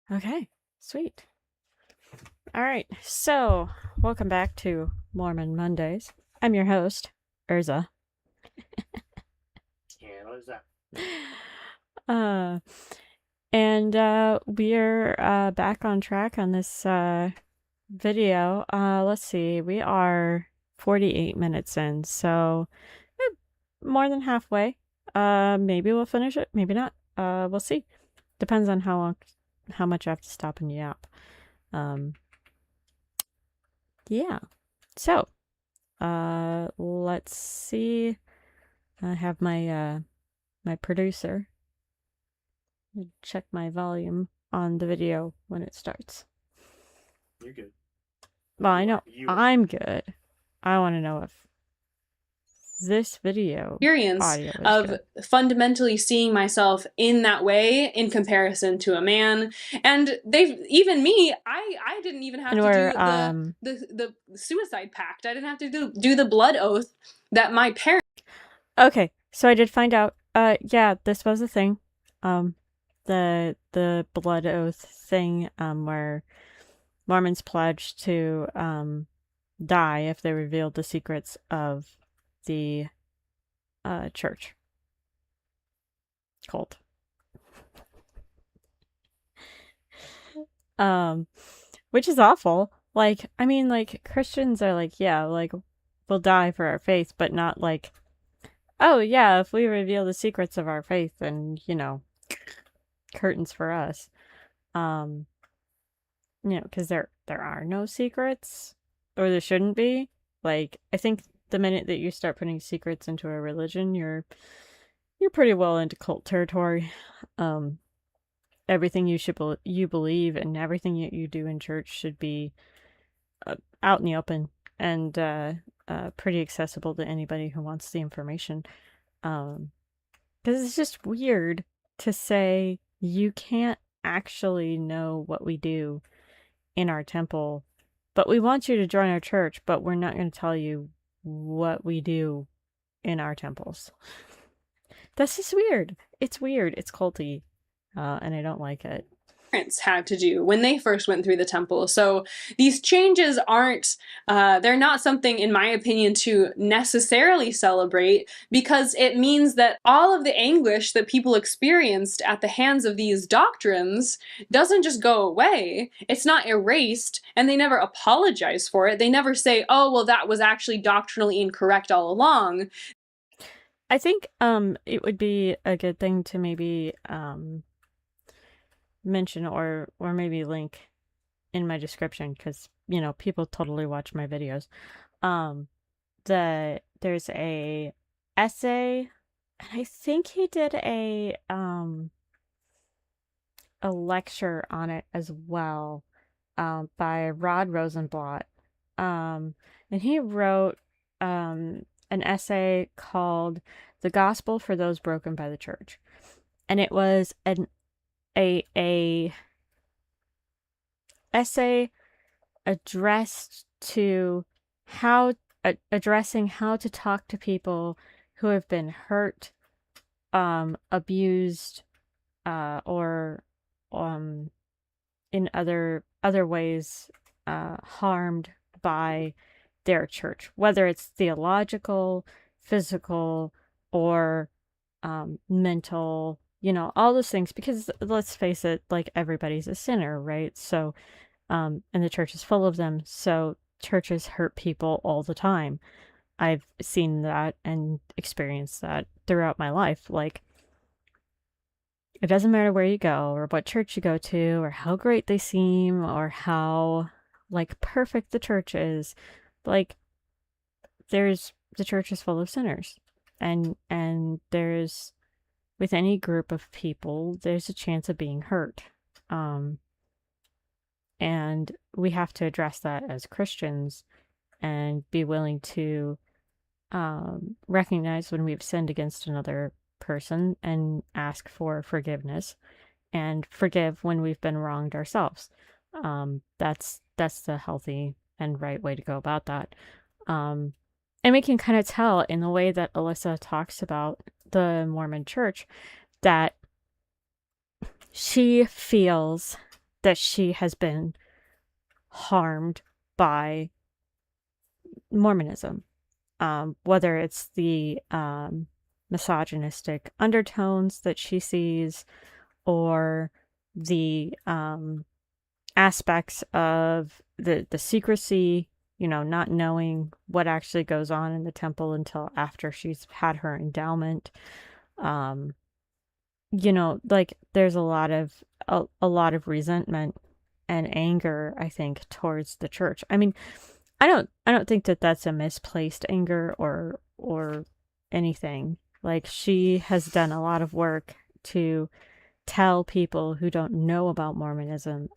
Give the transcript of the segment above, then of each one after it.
Okay, sweet. All right, so welcome back to Mormon Mondays. I'm your host, Urza. Uh, and we're back on track on this video. Let's see, we are 48 minutes in, so more than halfway. Maybe we'll finish it, maybe not. We'll see. Depends on how much I have to stop and yap. Yeah. So, let's see. I have my my producer check my volume on the video when it starts. You're good. Well, I know I'm good. I want to know if this video experience of fundamentally seeing myself in that way in comparison to a man. And they've, even me, I didn't even have to do the suicide pact. I didn't have to do the blood oath that my parents. Okay, so I did find out. Yeah, this was a thing. The blood oath thing, where Mormons pledged to die if they revealed the secrets of the church cult. Which is awful. Like, I mean, like, Christians are like, yeah, like, we'll die for our faith, but not like, oh yeah, if we reveal the secrets of our faith, then, you know, curtains for us. You know, because there are no secrets, or there shouldn't be. Like, I think the minute that you start putting secrets into a religion, you're pretty well into cult territory. Everything you believe and everything you do in church should be out in the open and pretty accessible to anybody who wants the information. Because it's just weird to say you can't actually know what we do in our temple, but we want you to join our church, but we're not going to tell you what we do in our temples. That's just weird. It's weird. It's culty. And I don't like it. Parents had to do when they first went through the temple. So these changes aren't, they're not something, in my opinion, to necessarily celebrate, because it means that all of the anguish that people experienced at the hands of these doctrines doesn't just go away. It's not erased, and they never apologize for it. They never say, oh, well, that was actually doctrinally incorrect all along. I think it would be a good thing to maybe mention or maybe link in my description, because, you know, people totally watch my videos. There's a essay, and I think he did a lecture on it as well, by Rosenblatt. And he wrote an essay called "The Gospel for Those Broken by the Church," and it was a essay addressed to addressing how to talk to people who have been hurt, abused, or in other ways harmed by their church, whether it's theological, physical, or mental, you know, all those things, because let's face it, like, everybody's a sinner, right? So and the church is full of them, so churches hurt people all the time. I've seen that and experienced that throughout my life. Like, it doesn't matter where you go or what church you go to or how great they seem or how, like, perfect the church is. Like, the church is full of sinners, and there's, with any group of people, there's a chance of being hurt. And we have to address that as Christians and be willing to recognize when we've sinned against another person and ask for forgiveness, and forgive when we've been wronged ourselves. That's the healthy and right way to go about that. And we can kind of tell in the way that Alyssa talks about the Mormon church that she feels that she has been harmed by Mormonism, whether it's the misogynistic undertones that she sees, or the aspects of the secrecy, not knowing what actually goes on in the temple until after she's had her endowment. Like there's a lot of resentment and anger, I think, towards the church. I mean, I don't think that that's a misplaced anger or anything. Like, she has done a lot of work to tell people who don't know about Mormonism,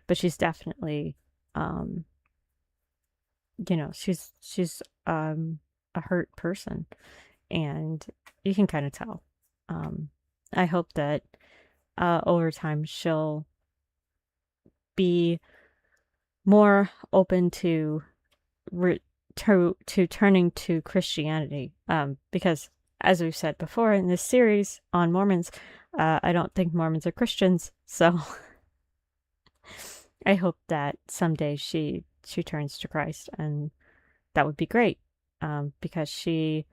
but she's definitely, um, a hurt person, and you can kind of tell. I hope that over time she'll be more open to turning to Christianity, because, as we've said before in this series on Mormons, I don't think Mormons are Christians, so I hope that someday she turns to Christ, and that would be great, because she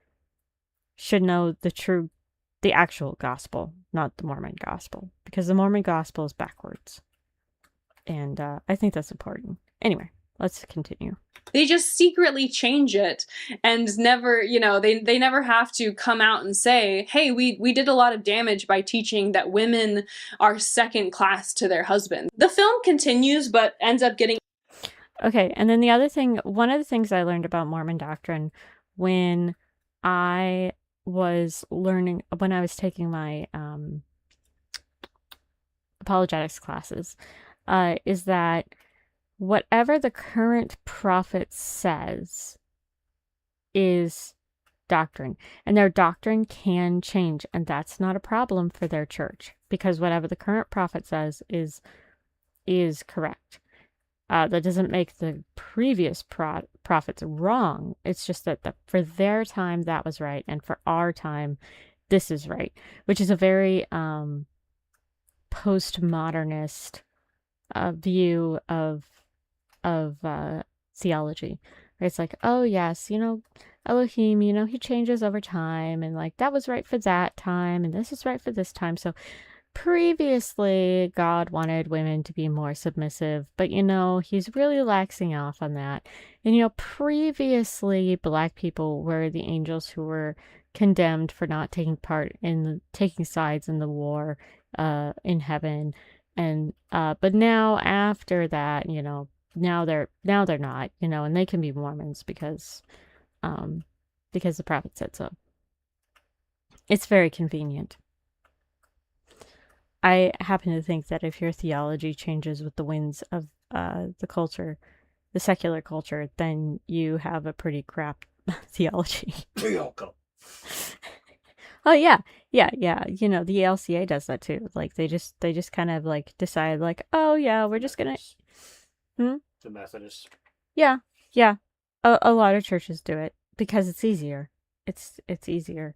should know the actual gospel, not the Mormon gospel, because the Mormon gospel is backwards, and I think that's important. Anyway, let's continue. They just secretly change it and never, they never have to come out and say, hey, we did a lot of damage by teaching that women are second class to their husband. The film continues, but ends up getting... Okay, and then one of the things I learned about Mormon doctrine when I was taking my apologetics classes, is that whatever the current prophet says is doctrine, and their doctrine can change, and that's not a problem for their church, because whatever the current prophet says is correct. That doesn't make the previous prophets wrong. It's just that for their time that was right, and for our time this is right, which is a very postmodernist view of theology. It's like, oh yes, Elohim, he changes over time, and like that was right for that time, and this is right for this time. So previously God wanted women to be more submissive, but he's really laxing off on that. And previously Black people were the angels who were condemned for not taking sides in the war in heaven. And but now after that, now they're not, and they can be Mormons because the prophet said so. It's very convenient. I happen to think that if your theology changes with the winds of the culture, the secular culture, then you have a pretty crap theology. Oh yeah. The ALCA does that too. Like they just kind of like decide like, oh yeah, we're just gonna. The Methodists. Yeah. A lot of churches do it because it's easier. It's easier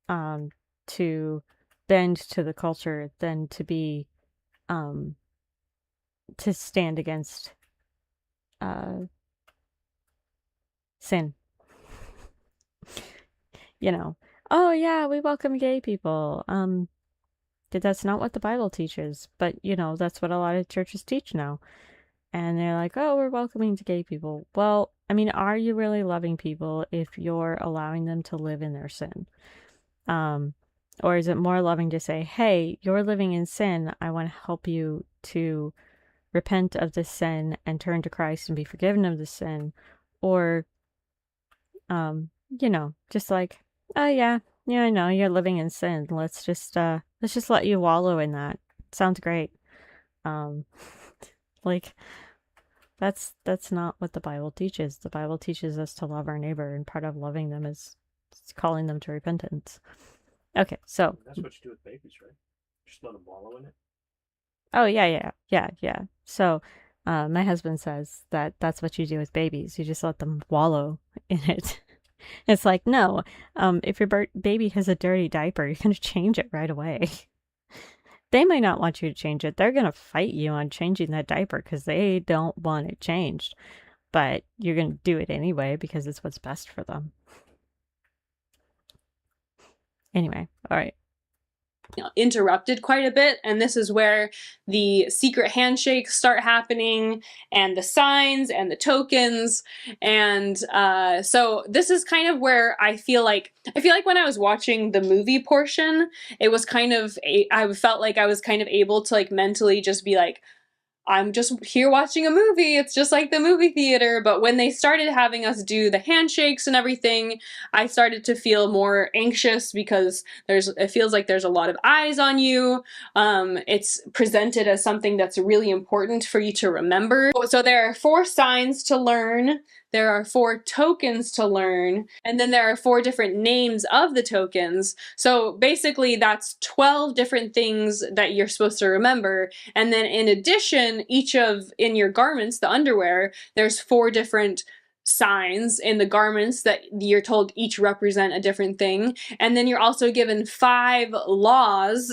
to bend to the culture than to be to stand against sin. Oh yeah, we welcome gay people. That's not what the Bible teaches, but that's what a lot of churches teach now. And they're like, oh, we're welcoming to gay people. Well, I mean, are you really loving people if you're allowing them to live in their sin? Or is it more loving to say, hey, you're living in sin. I want to help you to repent of this sin and turn to Christ and be forgiven of this sin? Or, just like, oh yeah, I know you're living in sin. Let's just let you wallow in that. Sounds great. Like, that's not what the Bible teaches. The Bible teaches us to love our neighbor, and part of loving them is calling them to repentance. Okay, so that's what you do with babies, right? Just let them wallow in it. Oh yeah. So, my husband says that that's what you do with babies. You just let them wallow in it. It's like, no, if your baby has a dirty diaper, you're gonna change it right away. They might not want you to change it. They're going to fight you on changing that diaper because they don't want it changed. But you're going to do it anyway because it's what's best for them. Anyway, all right. Interrupted quite a bit, and this is where the secret handshakes start happening, and the signs and the tokens, and so this is kind of where I feel like when I was watching the movie portion, it was kind of I felt like I was kind of able to like mentally just be like, I'm just here watching a movie. It's just like the movie theater. But when they started having us do the handshakes and everything, I started to feel more anxious because it feels like there's a lot of eyes on you. It's presented as something that's really important for you to remember. So there are 4 signs to learn. There are 4 tokens to learn, and then there are 4 different names of the tokens. So basically that's 12 different things that you're supposed to remember. And then in addition, in your garments, the underwear, there's 4 different signs in the garments that you're told each represent a different thing. And then you're also given 5 laws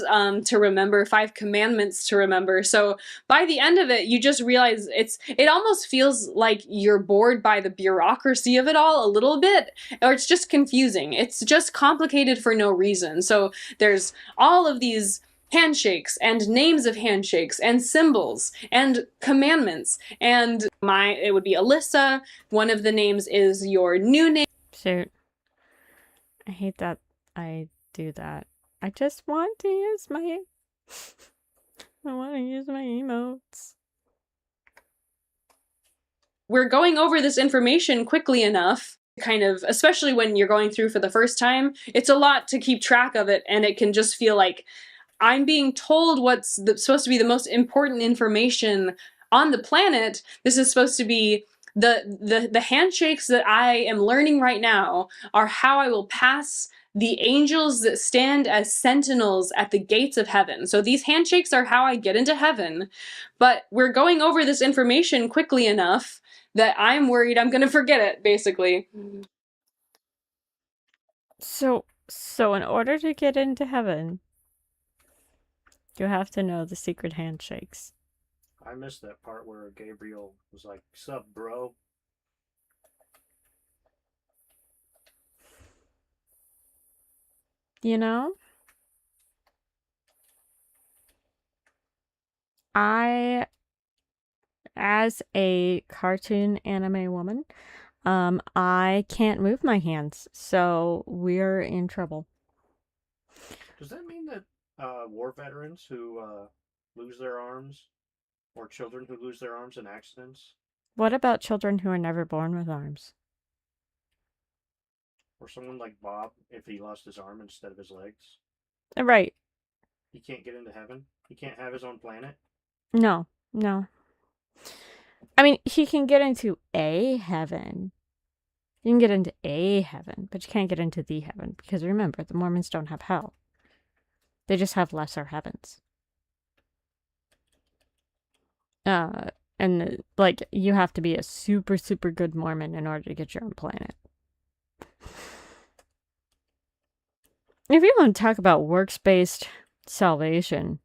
to remember, 5 commandments to remember. So by the end of it, you just realize it almost feels like you're bored by the bureaucracy of it all a little bit, or it's just confusing. It's just complicated for no reason. So there's all of these handshakes and names of handshakes and symbols and commandments, and it would be Alyssa. One of the names is your new name. Shoot. I hate that I do that. I just want to use my emotes. We're going over this information quickly enough, kind of, especially when you're going through for the first time. It's a lot to keep track of it, and it can just feel like I'm being told what's supposed to be the most important information on the planet. This is supposed to be the handshakes that I am learning right now are how I will pass the angels that stand as sentinels at the gates of heaven. So these handshakes are how I get into heaven. But we're going over this information quickly enough that I'm worried I'm going to forget it, basically. So in order to get into heaven, you have to know the secret handshakes. I missed that part where Gabriel was like, "Sup, bro?" You know? I, as a cartoon anime woman, I can't move my hands, so we're in trouble. Does that mean that war veterans who lose their arms, or children who lose their arms in accidents, What about children who are never born with arms? or someone like Bob, if he lost his arm instead of his legs, Right. he can't get into heaven? He can't have his own planet? No. I mean, he can get into a heaven. You can get into a heaven, but you can't get into the heaven because remember, the Mormons don't have hell. They just have lesser heavens. And like you have to be a super, super good Mormon in order to get your own planet. If you want to talk about works-based salvation,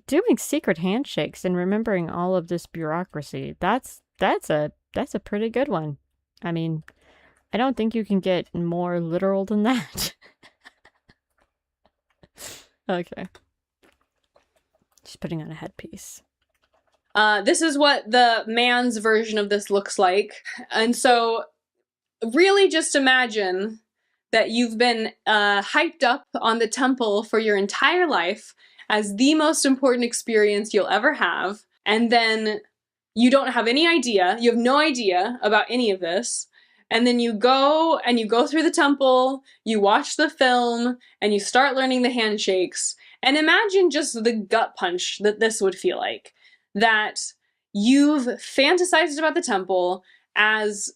doing secret handshakes and remembering all of this bureaucracy, that's a pretty good one. I mean, I don't think you can get more literal than that. Okay. Just putting on a headpiece. This is what the man's version of this looks like. And so really just imagine that you've been hyped up on the temple for your entire life as the most important experience you'll ever have. And then you don't have any idea, you have no idea about any of this. And then you go through the temple, you watch the film, and you start learning the handshakes. And imagine just the gut punch that this would feel like. That you've fantasized about the temple as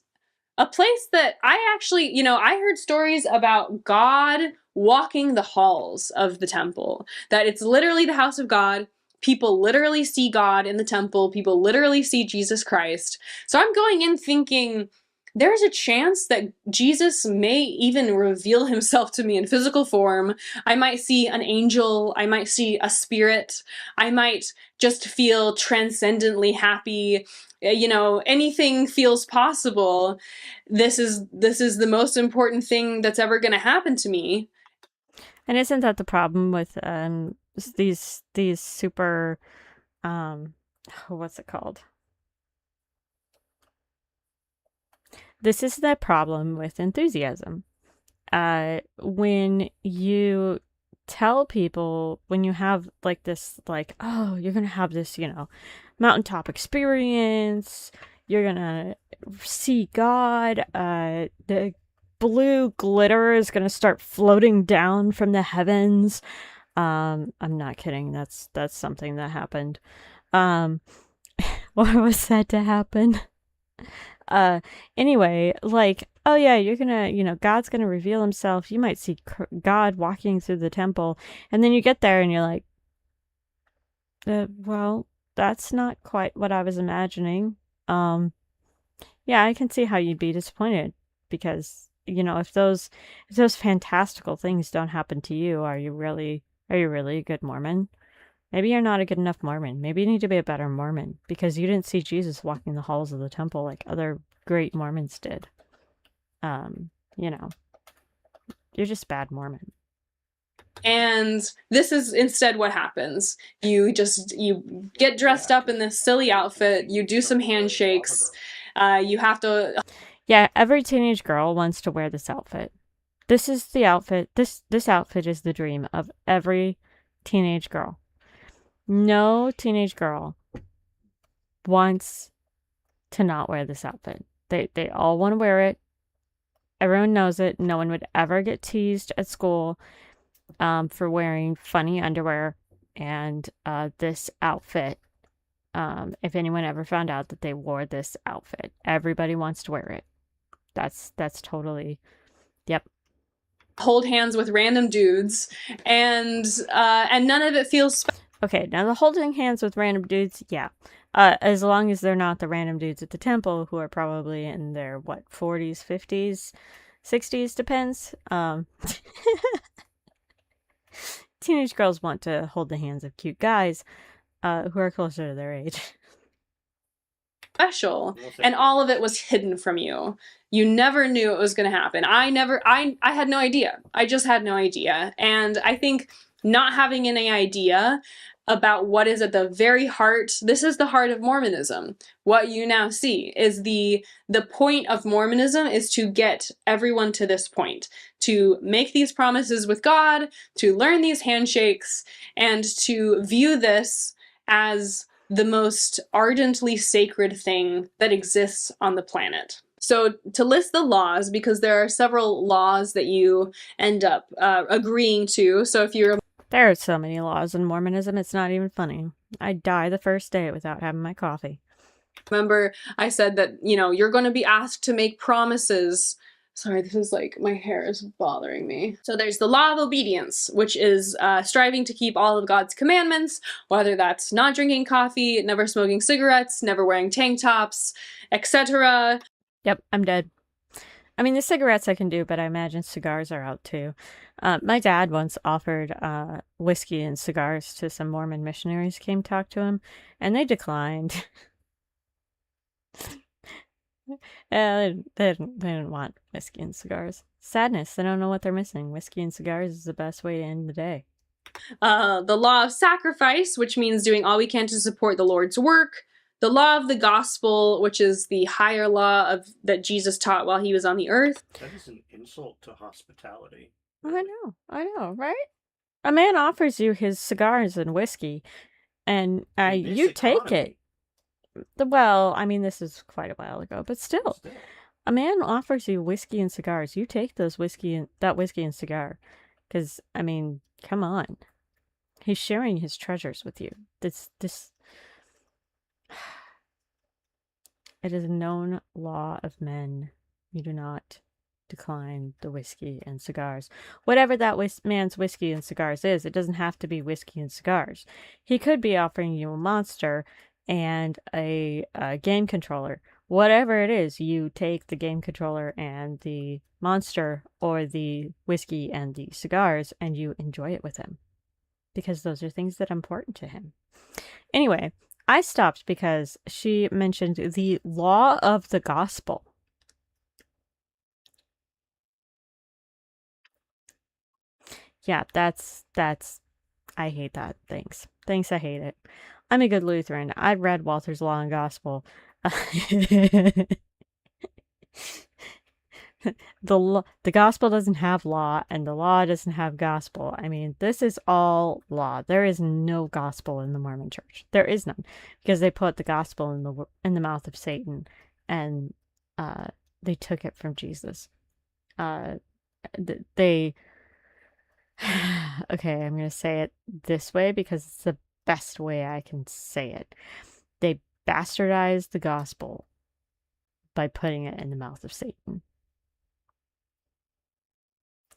a place that I actually, I heard stories about God walking the halls of the temple. That it's literally the house of God. People literally see God in the temple. People literally see Jesus Christ. So I'm going in thinking there's a chance that Jesus may even reveal himself to me in physical form. I might see an angel, I might see a spirit, I might just feel transcendently happy. Anything feels possible. This is the most important thing that's ever going to happen to me. And isn't that the problem with these super what's it called? This is the problem with enthusiasm. When you tell people, when you have like this, like, oh, you're gonna have this, mountaintop experience, you're gonna see God, the blue glitter is gonna start floating down from the heavens. I'm not kidding. That's something that happened. What was said to happen? Anyway, like, oh yeah, you're gonna, God's gonna reveal himself. You might see God walking through the temple. And then you get there and you're like, well, that's not quite what I was imagining. Yeah, I can see how you'd be disappointed because, if those fantastical things don't happen to you, are you really a good Mormon? Maybe you're not a good enough Mormon. Maybe you need to be a better Mormon because you didn't see Jesus walking the halls of the temple like other great Mormons did. You're just bad Mormon. And this is instead what happens. You get dressed up in this silly outfit, you do some handshakes, you have to... Yeah, every teenage girl wants to wear this outfit. This is the outfit, this outfit is the dream of every teenage girl. No teenage girl wants to not wear this outfit. They all want to wear it. Everyone knows it. No one would ever get teased at school for wearing funny underwear and this outfit. If anyone ever found out that they wore this outfit, everybody wants to wear it. That's totally, yep. Hold hands with random dudes, and none of it feels okay, now the holding hands with random dudes, yeah. As long as they're not the random dudes at the temple who are probably in their, 40s, 50s, 60s, depends. Teenage girls want to hold the hands of cute guys who are closer to their age. Special, and all of it was hidden from you. You never knew it was going to happen. I had no idea. I just had no idea. And I think not having any idea about what is at the very heart, this is the heart of Mormonism. What you now see is the point of Mormonism is to get everyone to this point, to make these promises with God, to learn these handshakes, and to view this as the most ardently sacred thing that exists on the planet. So to list the laws, because there are several laws that you end up agreeing to. So if you're... There are so many laws in Mormonism, it's not even funny. I'd die the first day without having my coffee. Remember, I said that, you're going to be asked to make promises. Sorry, this is like, my hair is bothering me. So there's the law of obedience, which is striving to keep all of God's commandments, whether that's not drinking coffee, never smoking cigarettes, never wearing tank tops, etc. Yep, I'm dead. I mean, the cigarettes I can do, but I imagine cigars are out too. My dad once offered whiskey and cigars to some Mormon missionaries who came talk to him, and they declined. They didn't want whiskey and cigars. Sadness, they don't know what they're missing. Whiskey and cigars is the best way to end the day. The law of sacrifice, which means doing all we can to support the Lord's work. The law of the gospel, which is the higher law that Jesus taught while he was on the earth. That is an insult to hospitality. I know, right? A man offers you his cigars and whiskey, and you take it. Well, I mean, this is quite a while ago, but still. A man offers you whiskey and cigars. You take that whiskey and cigar. Because, I mean, come on. He's sharing his treasures with you. This it is a known law of men. You do not decline the whiskey and cigars. Whatever that man's whiskey and cigars is, it doesn't have to be whiskey and cigars. He could be offering you a monster and a game controller, whatever it is, you take the game controller and the monster or the whiskey and the cigars and you enjoy it with him. Because those are things that are important to him. Anyway, I stopped because she mentioned the law of the gospel. Yeah, that's I hate that. Thanks, I hate it. I'm a good Lutheran. I read Walter's Law and Gospel. The gospel doesn't have law, and the law doesn't have gospel. I mean, this is all law. There is no gospel in the Mormon Church. There is none, because they put the gospel in the mouth of Satan, and they took it from Jesus. They okay, I'm gonna say it this way because it's the best way I can say it. They bastardized the gospel by putting it in the mouth of Satan.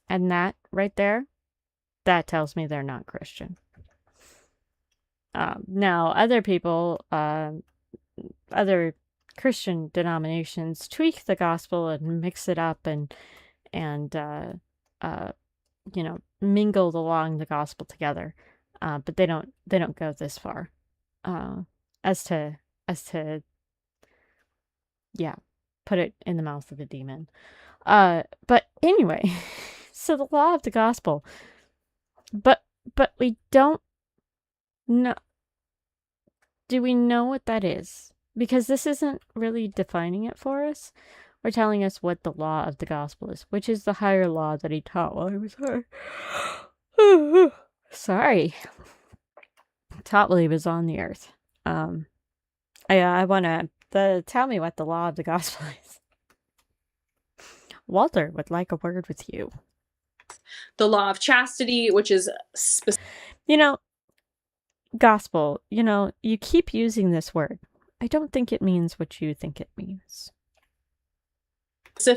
And that right there, that tells me they're not Christian. Now, other people, other Christian denominations tweak the gospel and mix it up and mingled along the gospel together. But they don't go this far. As to put it in the mouth of a demon. But anyway, so the law of the gospel. But we don't know. Do we know what that is? Because this isn't really defining it for us. Or telling us what the law of the gospel is, which is the higher law that he taught while he was here. Sorry. Taught while he was on the earth. I want to tell me what the law of the gospel is. Walter would like a word with you. The law of chastity, which is gospel, you keep using this word. I don't think it means what you think it means.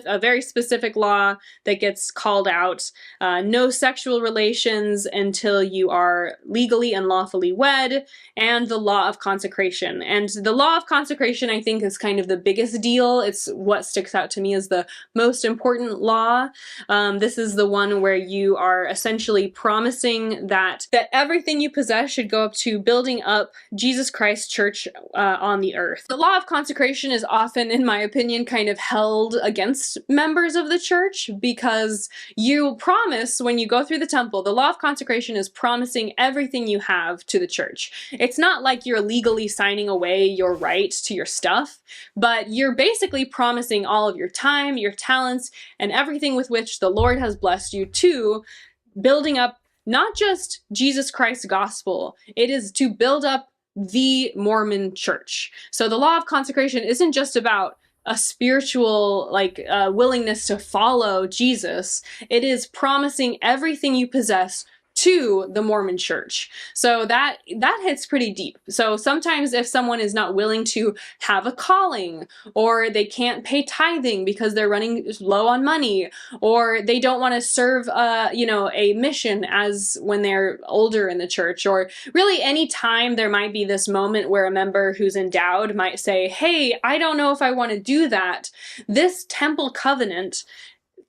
A very specific law that gets called out. No sexual relations until you are legally and lawfully wed, and the law of consecration. And the law of consecration, I think, is kind of the biggest deal. It's what sticks out to me as the most important law. This is the one where you are essentially promising that everything you possess should go up to building up Jesus Christ Church on the earth. The law of consecration is often, in my opinion, kind of held against members of the church because you promise when you go through the temple. The law of consecration is promising everything you have to the church. It's not like you're legally signing away your right to your stuff, but you're basically promising all of your time, your talents, and everything with which the Lord has blessed you to building up not just Jesus Christ's gospel, it is to build up the Mormon church. So the law of consecration isn't just about a spiritual willingness to follow Jesus. It is promising everything you possess to the Mormon church. So that hits pretty deep. So sometimes if someone is not willing to have a calling, or they can't pay tithing because they're running low on money, or they don't want to serve a mission as when they're older in the church, or really any time there might be this moment where a member who's endowed might say, hey, I don't know if I want to do that. This temple covenant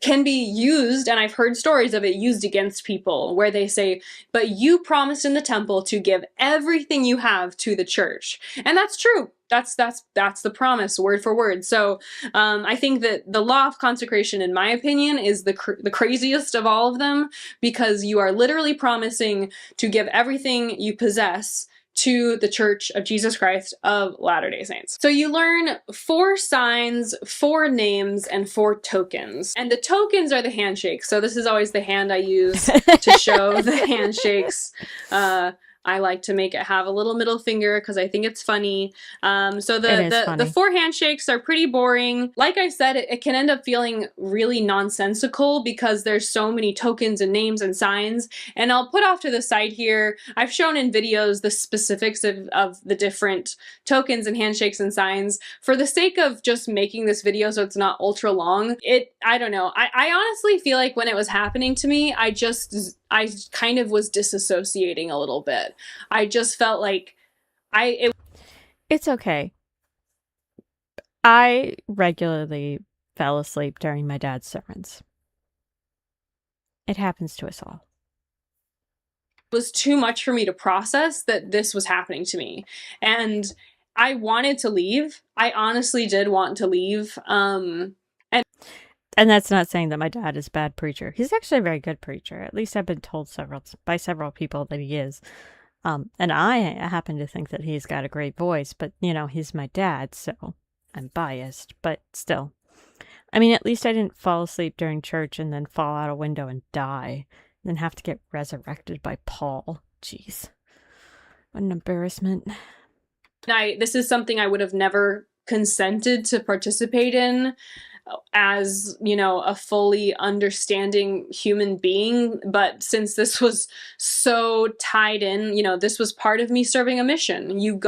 can be used, and I've heard stories of it used against people where they say, but you promised in the temple to give everything you have to the church. And that's true. That's the promise, word for word. So I think that the law of consecration, in my opinion, is the craziest of all of them, because you are literally promising to give everything you possess to the Church of Jesus Christ of Latter-day Saints. So you learn 4 signs, 4 names, and 4 tokens. And the tokens are the handshakes. So this is always the hand I use to show the handshakes. I like to make it have a little middle finger because I think it's funny. So the 4 handshakes are pretty boring. Like I said, it can end up feeling really nonsensical because there's so many tokens and names and signs. And I'll put off to the side here, I've shown in videos the specifics of the different tokens and handshakes and signs. For the sake of just making this video so it's not ultra long, I don't know. I honestly feel like when it was happening to me, I kind of was disassociating a little bit. I just felt like it's okay. I regularly fell asleep during my dad's sermons. It happens to us all. It was too much for me to process that this was happening to me. And I wanted to leave. I honestly did want to leave. And that's not saying that my dad is a bad preacher. He's actually a very good preacher. At least I've been told by several people that he is. And I happen to think that he's got a great voice, but, he's my dad, so I'm biased. But still. I mean, at least I didn't fall asleep during church and then fall out a window and die. Then have to get resurrected by Paul. Jeez. What an embarrassment. This is something I would have never consented to participate in as, a fully understanding human being. But since this was so tied in, this was part of me serving a mission. You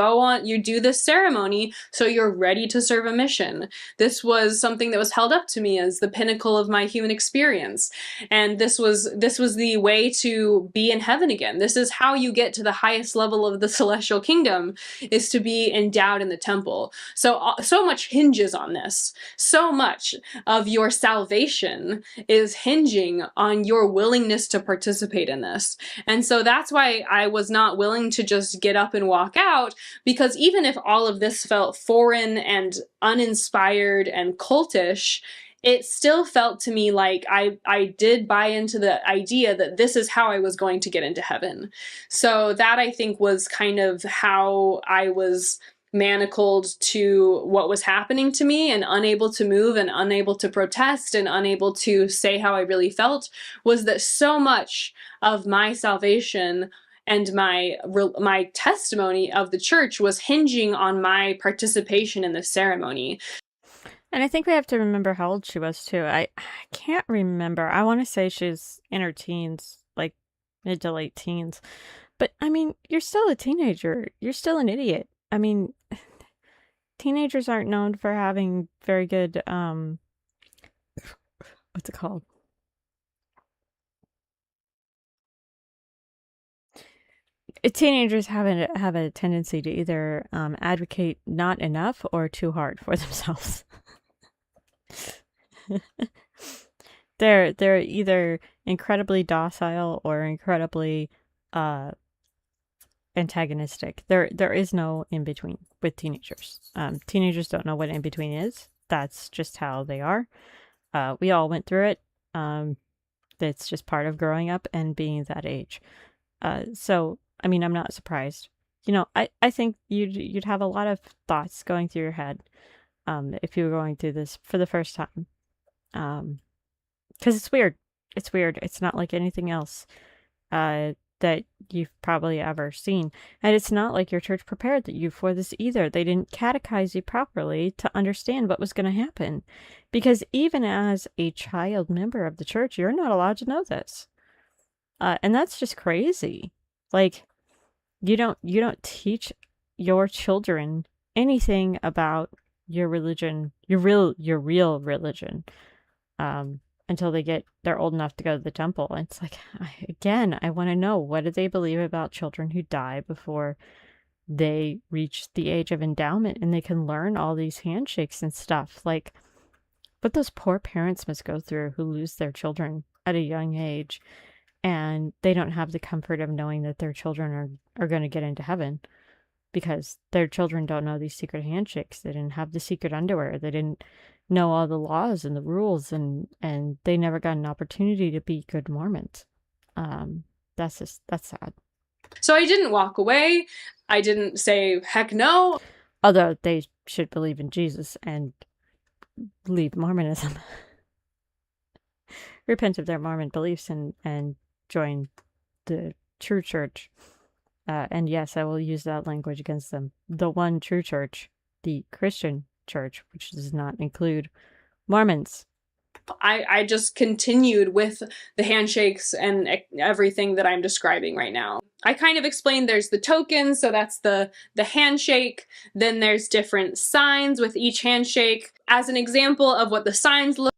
do this ceremony so you're ready to serve a mission. This was something that was held up to me as the pinnacle of my human experience. And this was the way to be in heaven again. This is how you get to the highest level of the celestial kingdom, is to be endowed in the temple. So much hinges on this. So much of your salvation is hinging on your willingness to participate in this. And so that's why I was not willing to just get up and walk out, because even if all of this felt foreign and uninspired and cultish, it still felt to me like I did buy into the idea that this is how I was going to get into heaven. So that, I think, was kind of how I was manacled to what was happening to me, and unable to move and unable to protest and unable to say how I really felt, was that so much of my salvation and my testimony of the church was hinging on my participation in the ceremony. And I think we have to remember how old she was, too. I can't remember. I want to say she's in her teens, like mid to late teens. But, I mean, you're still a teenager. You're still an idiot. I mean, teenagers aren't known for having very good, what's it called? Teenagers have a tendency to either advocate not enough or too hard for themselves. They're either incredibly docile or incredibly antagonistic. There is no in between with teenagers. Teenagers don't know what in between is. That's just how they are. We all went through it. It's just part of growing up and being that age. So I mean, I'm not surprised. I think you'd have a lot of thoughts going through your head if you were going through this for the first time. Because it's weird. It's weird. It's not like anything else that you've probably ever seen. And it's not like your church prepared you for this either. They didn't catechize you properly to understand what was going to happen. Because even as a child member of the church, you're not allowed to know this. And that's just crazy. Like, you don't teach your children anything about your religion, your real religion, until they're old enough to go to the temple. And it's like, I want to know, what do they believe about children who die before they reach the age of endowment and they can learn all these handshakes and stuff? Like, what those poor parents must go through who lose their children at a young age, and they don't have the comfort of knowing that their children are going to get into heaven because their children don't know these secret handshakes. They didn't have the secret underwear. They didn't know all the laws and the rules, and they never got an opportunity to be good Mormons. That's sad. So I didn't walk away. I didn't say, heck no. Although they should believe in Jesus and leave Mormonism. Repent of their Mormon beliefs and join the true church. And yes, I will use that language against them. The one true church, the Christian church, which does not include Mormons. I just continued with the handshakes and everything that I'm describing right now. I kind of explained there's the token, so that's the handshake. Then there's different signs with each handshake. As an example of what the signs look.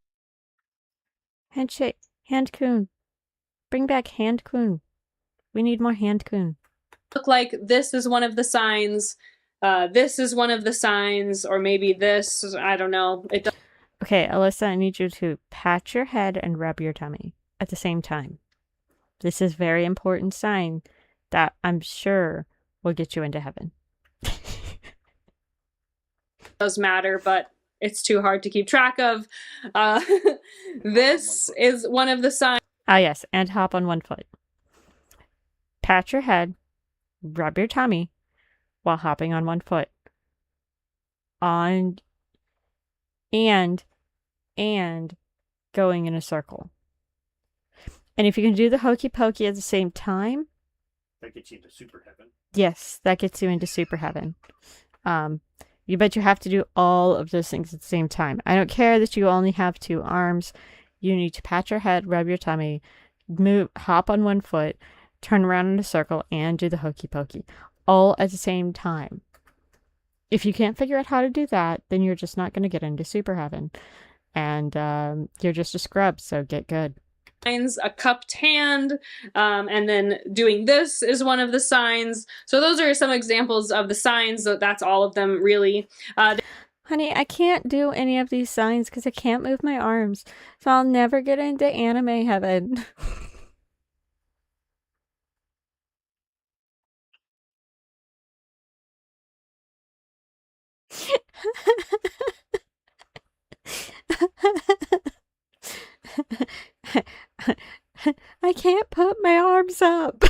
Handshake. Hand coon. Bring back hand coon. We need more hand coon. Look like. This is one of the signs. this is one of the signs, or maybe this, I don't know. Okay, Alyssa, I need you to pat your head and rub your tummy at the same time. This is a very important sign that I'm sure will get you into heaven. does matter, but it's too hard to keep track of. This is one of the signs. Ah, yes, and hop on one foot. Pat your head, rub your tummy while hopping on one foot. And going in a circle. And if you can do the hokey pokey at the same time, that gets you into super heaven. Yes, that gets you into super heaven. You have to do all of those things at the same time. I don't care that you only have 2 arms. You need to pat your head, rub your tummy, hop on one foot, turn around in a circle, and do the hokey pokey. All at the same time. If you can't figure out how to do that, then you're just not going to get into super heaven. And you're just a scrub, so get good. A cupped hand, and then doing this is one of the signs. So those are some examples of the signs. That's all of them, really. Honey, I can't do any of these signs because I can't move my arms, so I'll never get into anime heaven. I can't put my arms up.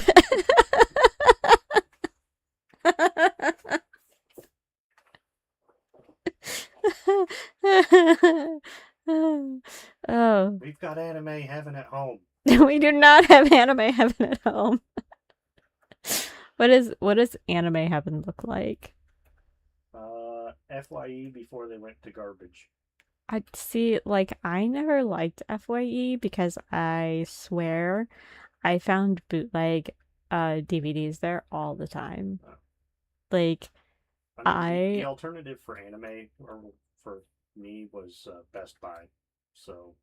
Oh. We've got anime heaven at home. We do not have anime heaven at home. What does anime heaven look like? FYE before they went to garbage. I see, like, I never liked FYE because I swear I found bootleg DVDs there all the time. Like, the alternative for anime or for me was Best Buy. So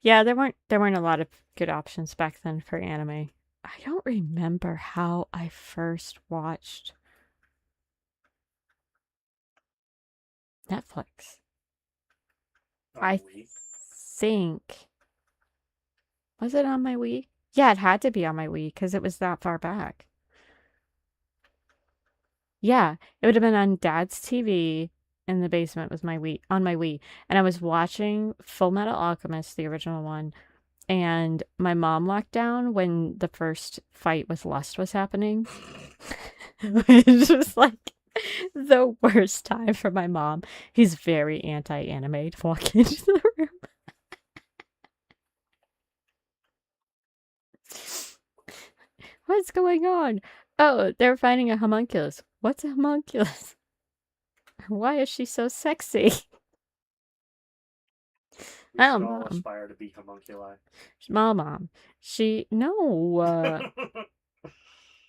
yeah, there weren't a lot of good options back then for anime. I don't remember how I first watched Netflix. I think. Was it on my Wii? Yeah, it had to be on my Wii because it was that far back. Yeah, it would have been on Dad's TV in the basement with my Wii, on my Wii. And I was watching Full Metal Alchemist, the original one, and my mom walked down when the first fight with Lust was happening. It was just like the worst time for my mom. He's very anti-anime to walk into the room. What's going on? Oh, they're finding a homunculus. What's a homunculus? Why is she so sexy? We should all aspire to be homunculi. Mom. No.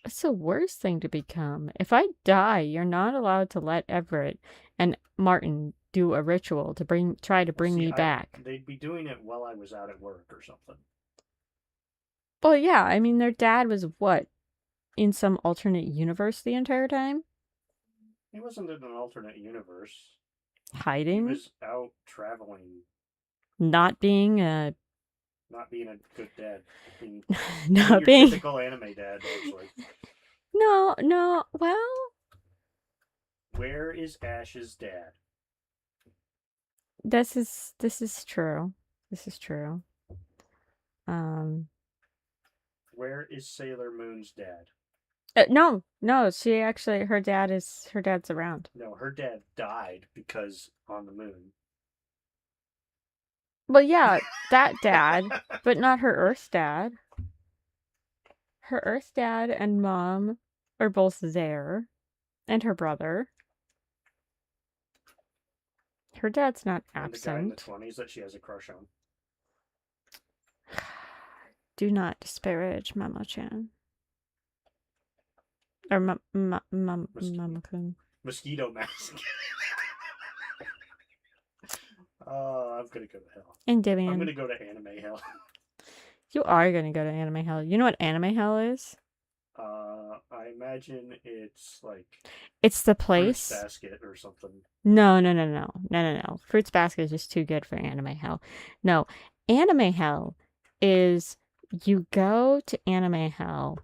It's the worst thing to become. If I die, you're not allowed to let Everett and Martin do a ritual to try to bring me back. They'd be doing it while I was out at work or something. Well, yeah, I mean, their dad was what? In some alternate universe the entire time? He wasn't in an alternate universe. Hiding? He was out traveling. Not being a good dad. Not being your typical anime dad, actually. No, well... Where is Ash's dad? This is true. This is true. Where is Sailor Moon's dad? No, her dad's around. No, her dad died because on the moon. Well, yeah, that dad, but not her Earth dad. Her Earth dad and mom are both there, and her brother. Her dad's not absent. And the guy in the 20s that she has a crush on. Do not disparage Mama-chan. Or Mama-kun. Mosquito mask. I'm gonna go to hell. And Debian. I'm gonna go to anime hell. You are gonna go to anime hell. You know what anime hell is? I imagine it's like It's the Fruits place. Basket or something. No. Fruits Basket is just too good for anime hell. No, anime hell is you go to anime hell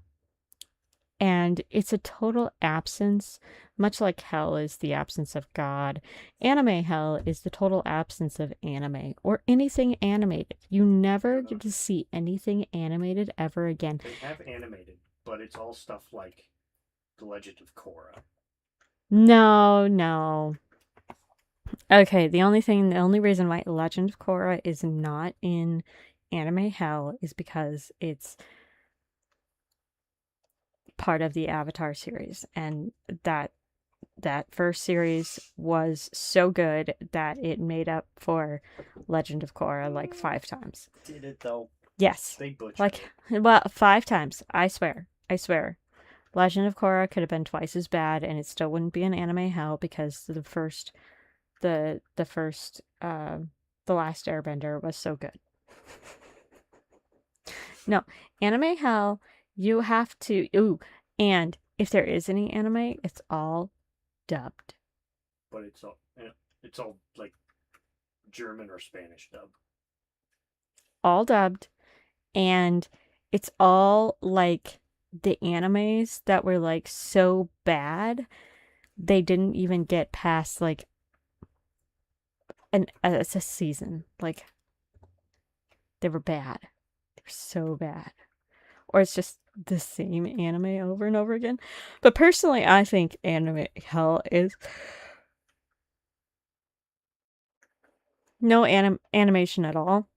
and it's a total absence, much like hell is the absence of God. Anime hell is the total absence of anime or anything animated. You never get to see anything animated ever again. They have animated, but it's all stuff like The Legend of Korra. No. Okay, the only reason why Legend of Korra is not in anime hell is because it's part of the Avatar series, and that first series was so good that it made up for Legend of Korra like 5 times. Did it though? Yes. They butchered Like, it. well, 5 times. I swear. Legend of Korra could have been twice as bad and it still wouldn't be an anime hell because the Last Airbender was so good. No, anime hell, you have to and if there is any anime, it's all dubbed. But it's all like German or Spanish dub. All dubbed, and it's all like the animes that were like so bad they didn't even get past like a season. Like they were bad. They were so bad. Or it's just the same anime over and over again. But personally, I think anime hell is no animation at all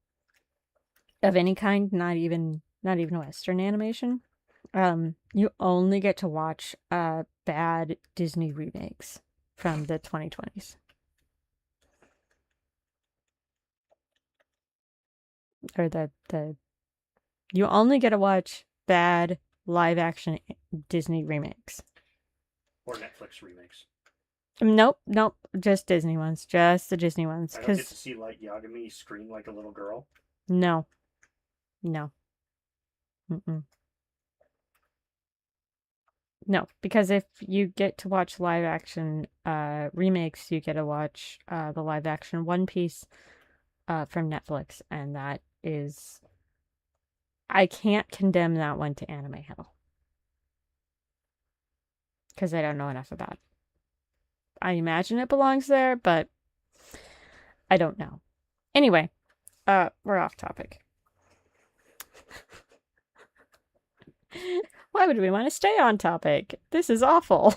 of any kind, not even Western animation. You only get to watch bad Disney remakes from the 2020s. Or you only get to watch bad live action Disney remakes. Or Netflix remakes. Nope, just Disney ones, just the Disney ones. I don't get to see Light Yagami scream like a little girl. No. Mm-mm. No, because if you get to watch live action remakes, you get to watch the live action One Piece from Netflix, and that is, I can't condemn that one to anime hell because I don't know enough about it. I imagine it belongs there, but I don't know. Anyway, we're off topic. Why would we want to stay on topic? This is awful.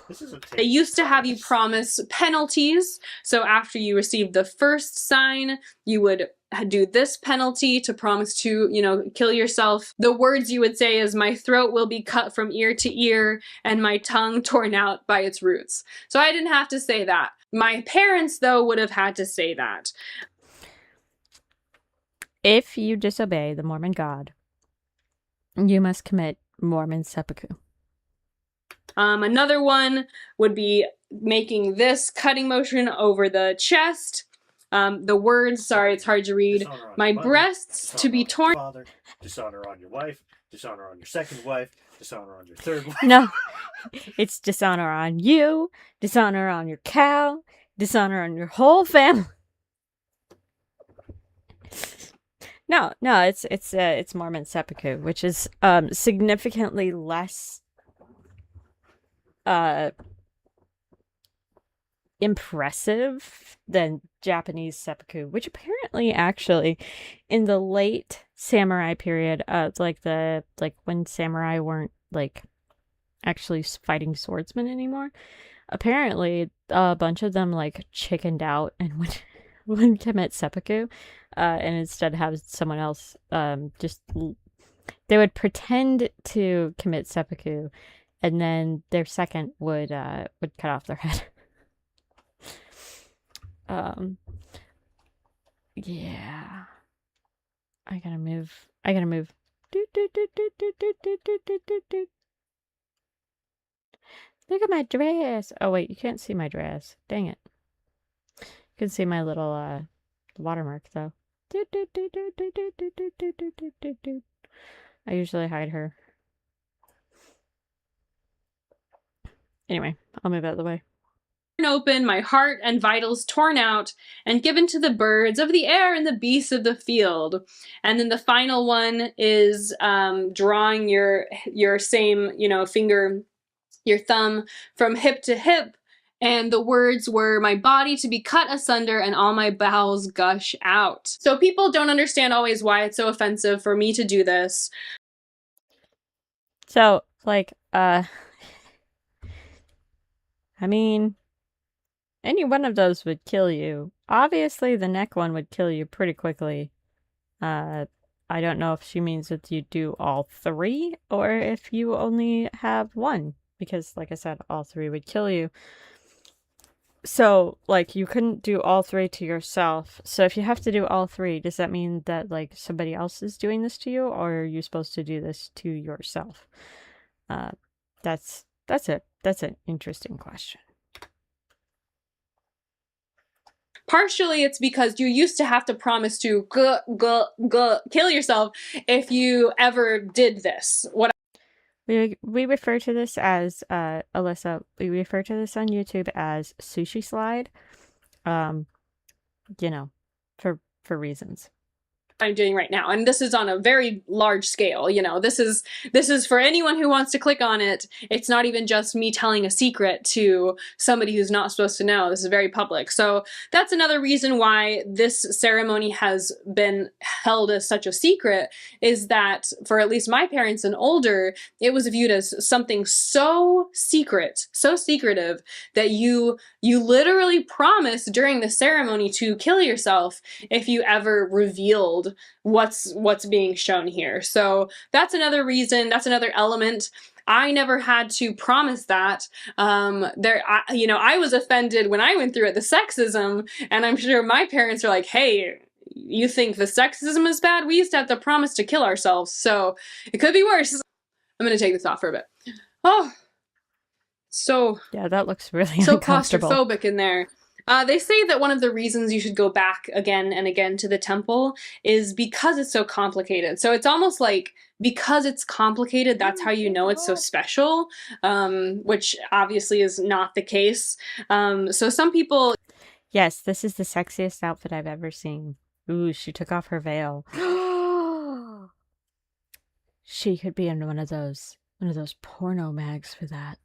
They used to have you promise penalties. So after you received the first sign, you would do this penalty to promise to, kill yourself. The words you would say is, "My throat will be cut from ear to ear and my tongue torn out by its roots." So I didn't have to say that. My parents, though, would have had to say that. If you disobey the Mormon God, you must commit Mormon seppuku. Another one would be making this cutting motion over the chest. The words, sorry, it's hard to read. My breasts to be torn. Father, dishonor on your wife, dishonor on your second wife, dishonor on your third wife. No, it's dishonor on you, dishonor on your cow, dishonor on your whole family. No, it's Mormon seppuku, which is significantly less impressive than Japanese seppuku, which apparently actually in the late samurai period, like when samurai weren't like actually fighting swordsmen anymore, apparently a bunch of them like chickened out and wouldn't commit seppuku, and instead have someone else they would pretend to commit seppuku, and then their second would cut off their head. Yeah. I gotta move. Look at my dress. Oh wait, you can't see my dress. Dang it. You can see my little watermark though. I usually hide her. Anyway, I'll move out of the way. Open, my heart and vitals torn out, and given to the birds of the air and the beasts of the field. And then the final one is drawing your same, finger, your thumb from hip to hip. And the words were, my body to be cut asunder and all my bowels gush out. So people don't understand always why it's so offensive for me to do this. So, like, I mean, any one of those would kill you. Obviously, the neck one would kill you pretty quickly. I don't know if she means that you do all three or if you only have one. Because, like I said, all three would kill you. So, like, you couldn't do all three to yourself. So if you have to do all three, does that mean that, like, somebody else is doing this to you? Or are you supposed to do this to yourself? That's it. That's an interesting question. Partially, it's because you used to have to promise to kill yourself if you ever did this. We refer to this as, Alyssa, we refer to this on YouTube as sushi slide. For reasons. I'm doing right now, and this is on a very large scale. This is for anyone who wants to click on it. It's not even just me telling a secret to somebody who's not supposed to know. This is very public. So that's another reason why this ceremony has been held as such a secret, is that for at least my parents and older, it was viewed as something so secret, so secretive, that you literally promised during the ceremony to kill yourself if you ever revealed what's being shown here. So that's another reason, that's another element. I never had to promise that. I was offended when I went through it, the sexism, and I'm sure my parents are like, hey, you think the sexism is bad? We used to have to promise to kill ourselves, so it could be worse. I'm gonna take this off for a bit. Oh, so yeah, that looks really so uncomfortable. claustrophobic in there. They say that one of the reasons you should go back again and again to the temple is because it's so complicated. So it's almost like, because it's complicated, that's how you know it's so special, which obviously is not the case. So some people... Yes, this is the sexiest outfit I've ever seen. Ooh, she took off her veil. She could be in one of those porno mags for that.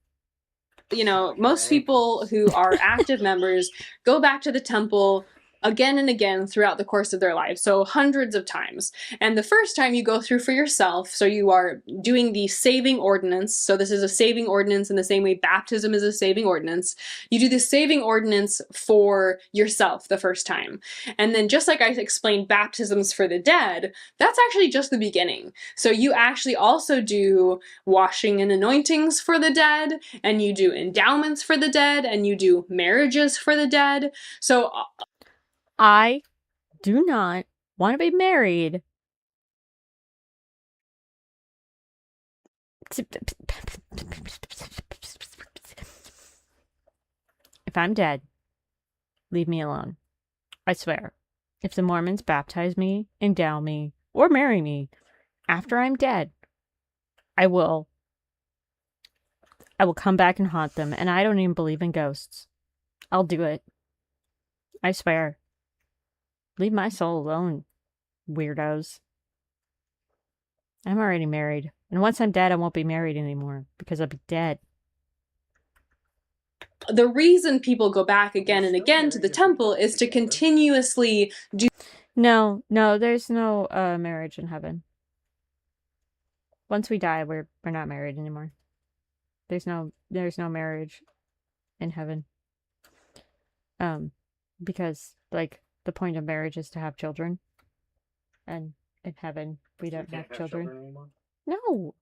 Most people who are active members go back to the temple again and again throughout the course of their lives, so hundreds of times. And the first time you go through for yourself, so you are doing the saving ordinance, so this is a saving ordinance in the same way baptism is a saving ordinance. You do the saving ordinance for yourself the first time. And then, just like I explained baptisms for the dead, that's actually just the beginning. So you actually also do washing and anointings for the dead, and you do endowments for the dead, and you do marriages for the dead. So I do not want to be married. If I'm dead, leave me alone. I swear. If the Mormons baptize me, endow me, or marry me after I'm dead, I will come back and haunt them, and I don't even believe in ghosts. I'll do it. I swear. Leave my soul alone, weirdos. I'm already married. And once I'm dead, I won't be married anymore, because I'll be dead. The reason people go back again and again to the temple is to continuously do... No, there's no marriage in heaven. Once we die, we're not married anymore. There's no marriage in heaven. Because, like, the point of marriage is to have children. And in heaven, we don't have children. No!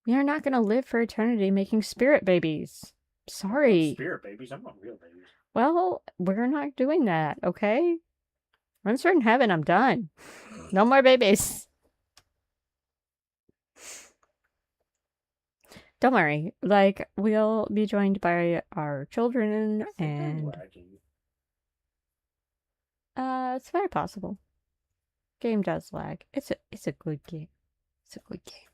We are not going to live for eternity making spirit babies. Sorry. Spirit babies? I'm not real babies. Well, we're not doing that, okay? Once we're in heaven, I'm done. No more babies. Don't worry. Like, we'll be joined by our children, and it's very possible. Game does lag. It's a good game. It's a good game.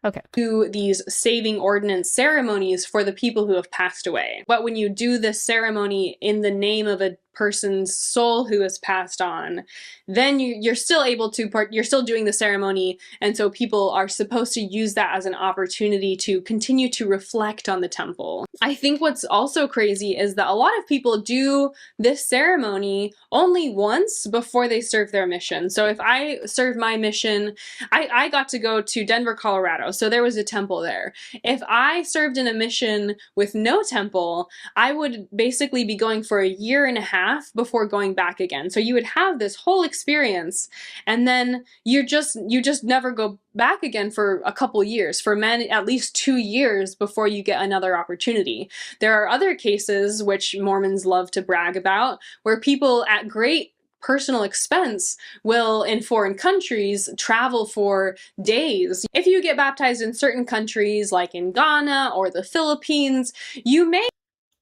Okay. Do these saving ordinance ceremonies for the people who have passed away. But when you do this ceremony in the name of a person's soul who has passed on, then you're still able to you're still doing the ceremony, and so people are supposed to use that as an opportunity to continue to reflect on the temple. I think what's also crazy is that a lot of people do this ceremony only once before they serve their mission. So if I serve my mission, I got to go to Denver, Colorado, so there was a temple there. If I served in a mission with no temple, I would basically be going for a year and a half before going back again. So you would have this whole experience, and then you just never go back again for a couple years. For men, at least 2 years before you get another opportunity. There are other cases, which Mormons love to brag about, where people at great personal expense will, in foreign countries, travel for days. If you get baptized in certain countries, like in Ghana or the Philippines, you may...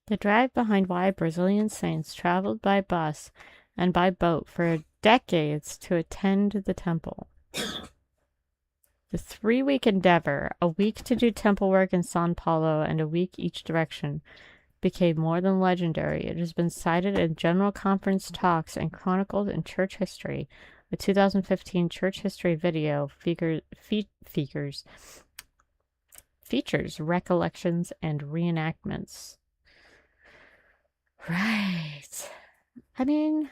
The drive behind why Brazilian saints traveled by bus and by boat for decades to attend the temple. The 3-week endeavor, a week to do temple work in Sao Paulo and a week each direction, became more than legendary. It has been cited in general conference talks and chronicled in church history. The 2015 church history video features recollections and reenactments. Right. I mean,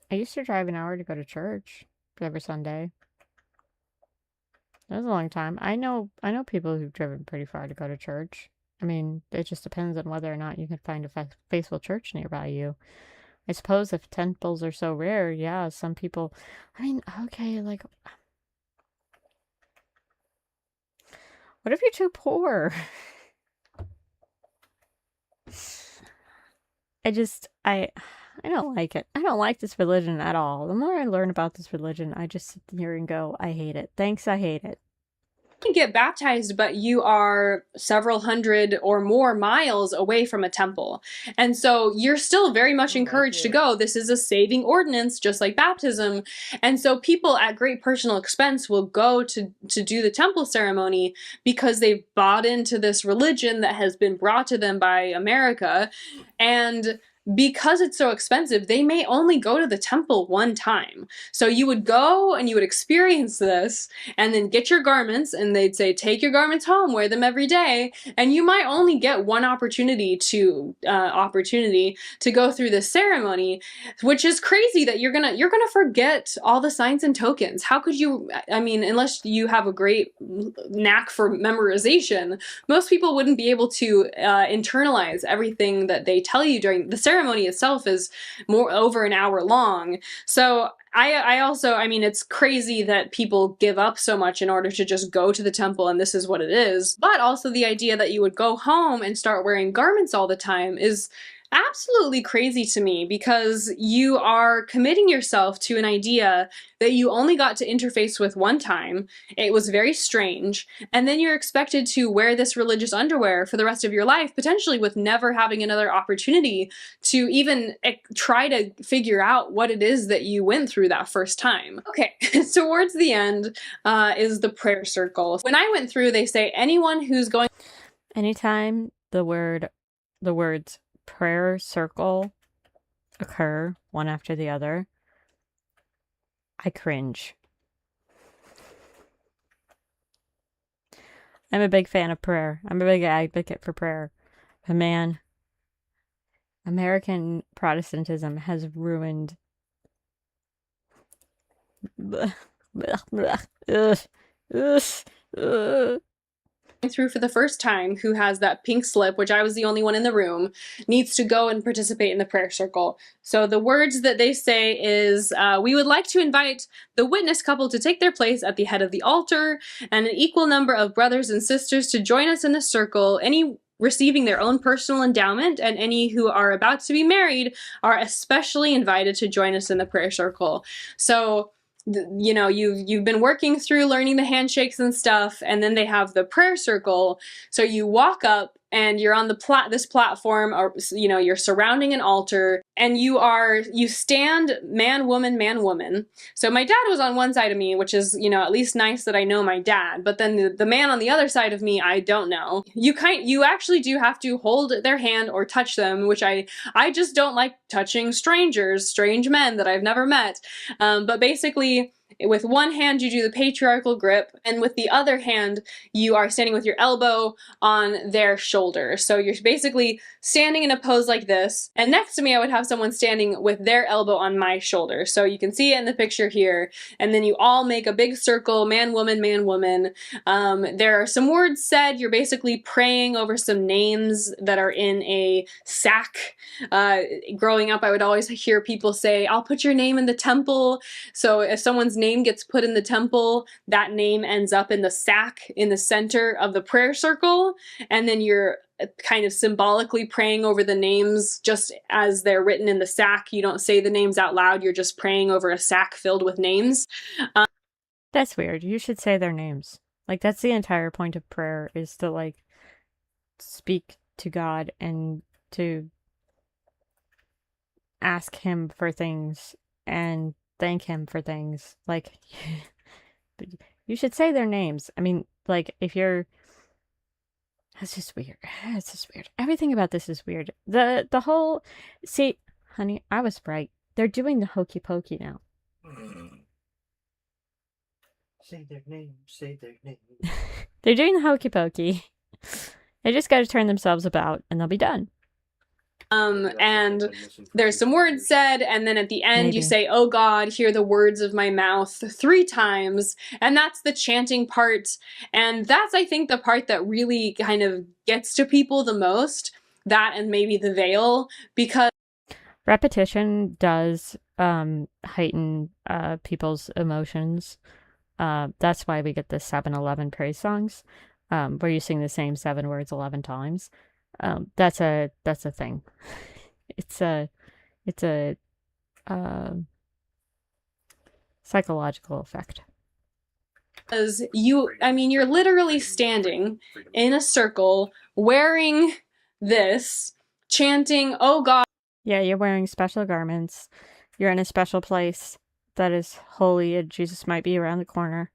I used to drive an hour to go to church every Sunday. That was a long time. I know people who've driven pretty far to go to church. I mean, it just depends on whether or not you can find a faithful church nearby you. I suppose if temples are so rare, yeah, some people... I mean, okay, like... What if you're too poor? I don't like it. I don't like this religion at all. The more I learn about this religion, I just sit here and go, I hate it. Thanks, I hate it. You can get baptized, but you are several hundred or more miles away from a temple. And so you're still very much encouraged to go. This is a saving ordinance, just like baptism. And so people at great personal expense will go to do the temple ceremony because they've bought into this religion that has been brought to them by America. And because it's so expensive, they may only go to the temple one time. So you would go and you would experience this and then get your garments, and they'd say, take your garments home, wear them every day. And you might only get one opportunity to go through this ceremony, which is crazy that you're gonna forget all the signs and tokens. How could you, I mean, unless you have a great knack for memorization, most people wouldn't be able to internalize everything that they tell you during the ceremony itself is over an hour long. So I also, I mean, it's crazy that people give up so much in order to just go to the temple and this is what it is. But also the idea that you would go home and start wearing garments all the time is absolutely crazy to me, because you are committing yourself to an idea that you only got to interface with one time. It was very strange. And then you're expected to wear this religious underwear for the rest of your life, potentially with never having another opportunity to even try to figure out what it is that you went through that first time. Okay, towards the end is the prayer circle. When I went through, they say anyone who's going... Anytime the words prayer circle occur one after the other, I cringe. I'm a big fan of prayer. I'm a big advocate for prayer. But man, American Protestantism has ruined... through for the first time, who has that pink slip, which I was the only one in the room, needs to go and participate in the prayer circle. So the words that they say is, we would like to invite the witness couple to take their place at the head of the altar, and an equal number of brothers and sisters to join us in the circle. Any receiving their own personal endowment and any who are about to be married are especially invited to join us in the prayer circle. So you know, you've been working through learning the handshakes and stuff, and then they have the prayer circle. So you walk up and you're on this platform, or you're surrounding an altar, and you stand man, woman. So my dad was on one side of me, which is, at least nice that I know my dad, but then the man on the other side of me, I don't know. You actually do have to hold their hand or touch them, which I just don't like touching strange men that I've never met. But basically, with one hand, you do the patriarchal grip, and with the other hand, you are standing with your elbow on their shoulder. So you're basically standing in a pose like this, and next to me, I would have someone standing with their elbow on my shoulder. So you can see it in the picture here, and then you all make a big circle, man, woman, man, woman. There are some words said. You're basically praying over some names that are in a sack. Growing up, I would always hear people say, I'll put your name in the temple. So if someone's name gets put in the temple, that name ends up in the sack in the center of the prayer circle, and then you're kind of symbolically praying over the names just as they're written in the sack. You don't say the names out loud, you're just praying over a sack filled with names. That's weird. You should say their names. Like, that's the entire point of prayer, is to, like, speak to God and to ask him for things and thank him for things. Like, you should say their names. I mean, like, if you're... That's just weird. It's just weird. Everything about this is weird. The whole... See, honey, I was right. They're doing the hokey pokey now. Say their name, say their name. They're doing the hokey pokey. They just got to turn themselves about, and they'll be done. And there's some words said, and then at the end Maybe. you say, "Oh God, hear the words of my mouth," 3 times, and that's the chanting part. And that's, I think, the part that really kind of gets to people the most. That and maybe the veil, because repetition does heighten people's emotions. That's why we get the 7-11 praise songs, where you sing the same 7 words 11 times. That's a thing. It's a psychological effect. because you're literally standing in a circle wearing this, chanting, "Oh God." Yeah, you're wearing special garments. You're in a special place that is holy, and Jesus might be around the corner,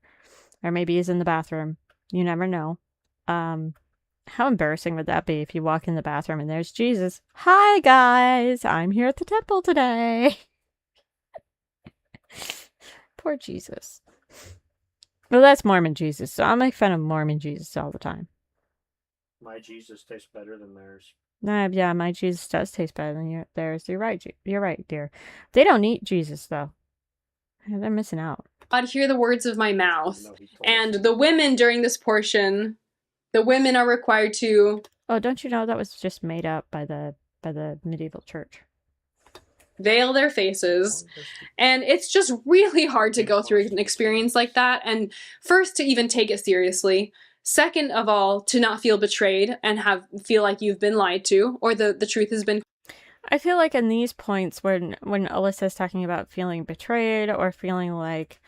or maybe he's in the bathroom. You never know. How embarrassing would that be if you walk in the bathroom and there's Jesus? Hi, guys. I'm here at the temple today. Poor Jesus. Well, that's Mormon Jesus, so I make fun of Mormon Jesus all the time. My Jesus tastes better than theirs. Yeah, my Jesus does taste better than theirs. You're right. You're right, dear. They don't eat Jesus, though. They're missing out. God, hear the words of my mouth. No, he told And us. the women during this portion, the women are required to Oh, don't you know that was just made up by the medieval church? veil their faces. And it's just really hard to go through an experience like that. And first, to even take it seriously. Second of all, to not feel betrayed and feel like you've been lied to, or the truth has been. I feel like in these points when Alyssa is talking about feeling betrayed or feeling like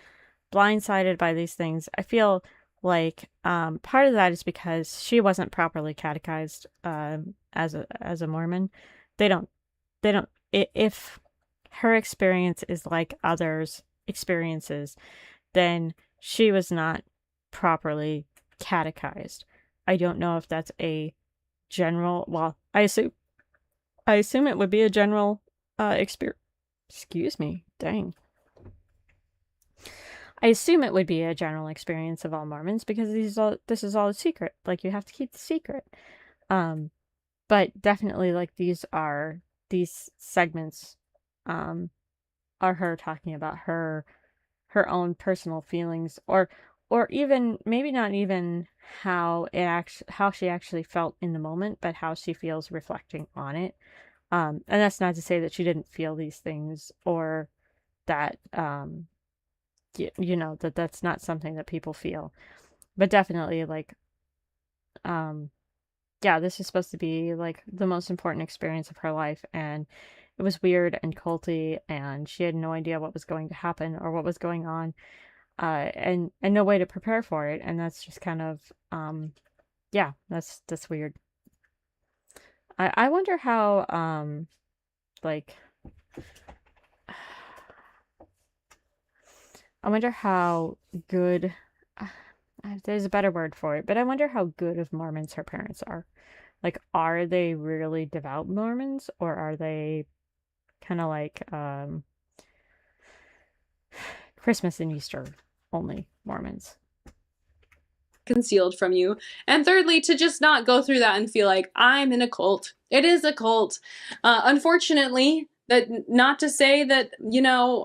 blindsided by these things, I feel like part of that is because she wasn't properly catechized as a Mormon. They don't if her experience is like others' experiences, then she was not properly catechized. I don't know if that's a general, well, I assume it would be a general experience. Excuse me, dang. I assume it would be a general experience of all Mormons because this is all a secret. Like, you have to keep the secret. But definitely, like, these segments are her talking about her own personal feelings, or even maybe not even how she actually felt in the moment, but how she feels reflecting on it. And that's not to say that she didn't feel these things, or that that's not something that people feel, but definitely, like, this is supposed to be like the most important experience of her life, and it was weird and culty, and she had no idea what was going to happen or what was going on, and no way to prepare for it, and that's just kind of that's weird. I wonder how like I wonder how good there's a better word for it, but I wonder how good of Mormons her parents are. Like, are they really devout Mormons, or are they kind of like Christmas and Easter only Mormons? Concealed from you. And thirdly, to just not go through that and feel like I'm in a cult. It is a cult. Unfortunately, that not to say that,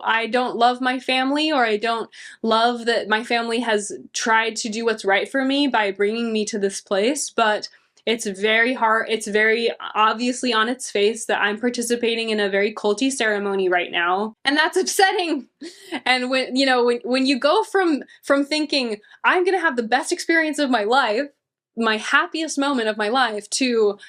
I don't love my family, or I don't love that my family has tried to do what's right for me by bringing me to this place, but it's very hard. It's very obviously on its face that I'm participating in a very culty ceremony right now, and that's upsetting. And when you go from thinking I'm gonna have the best experience of my life, my happiest moment of my life, to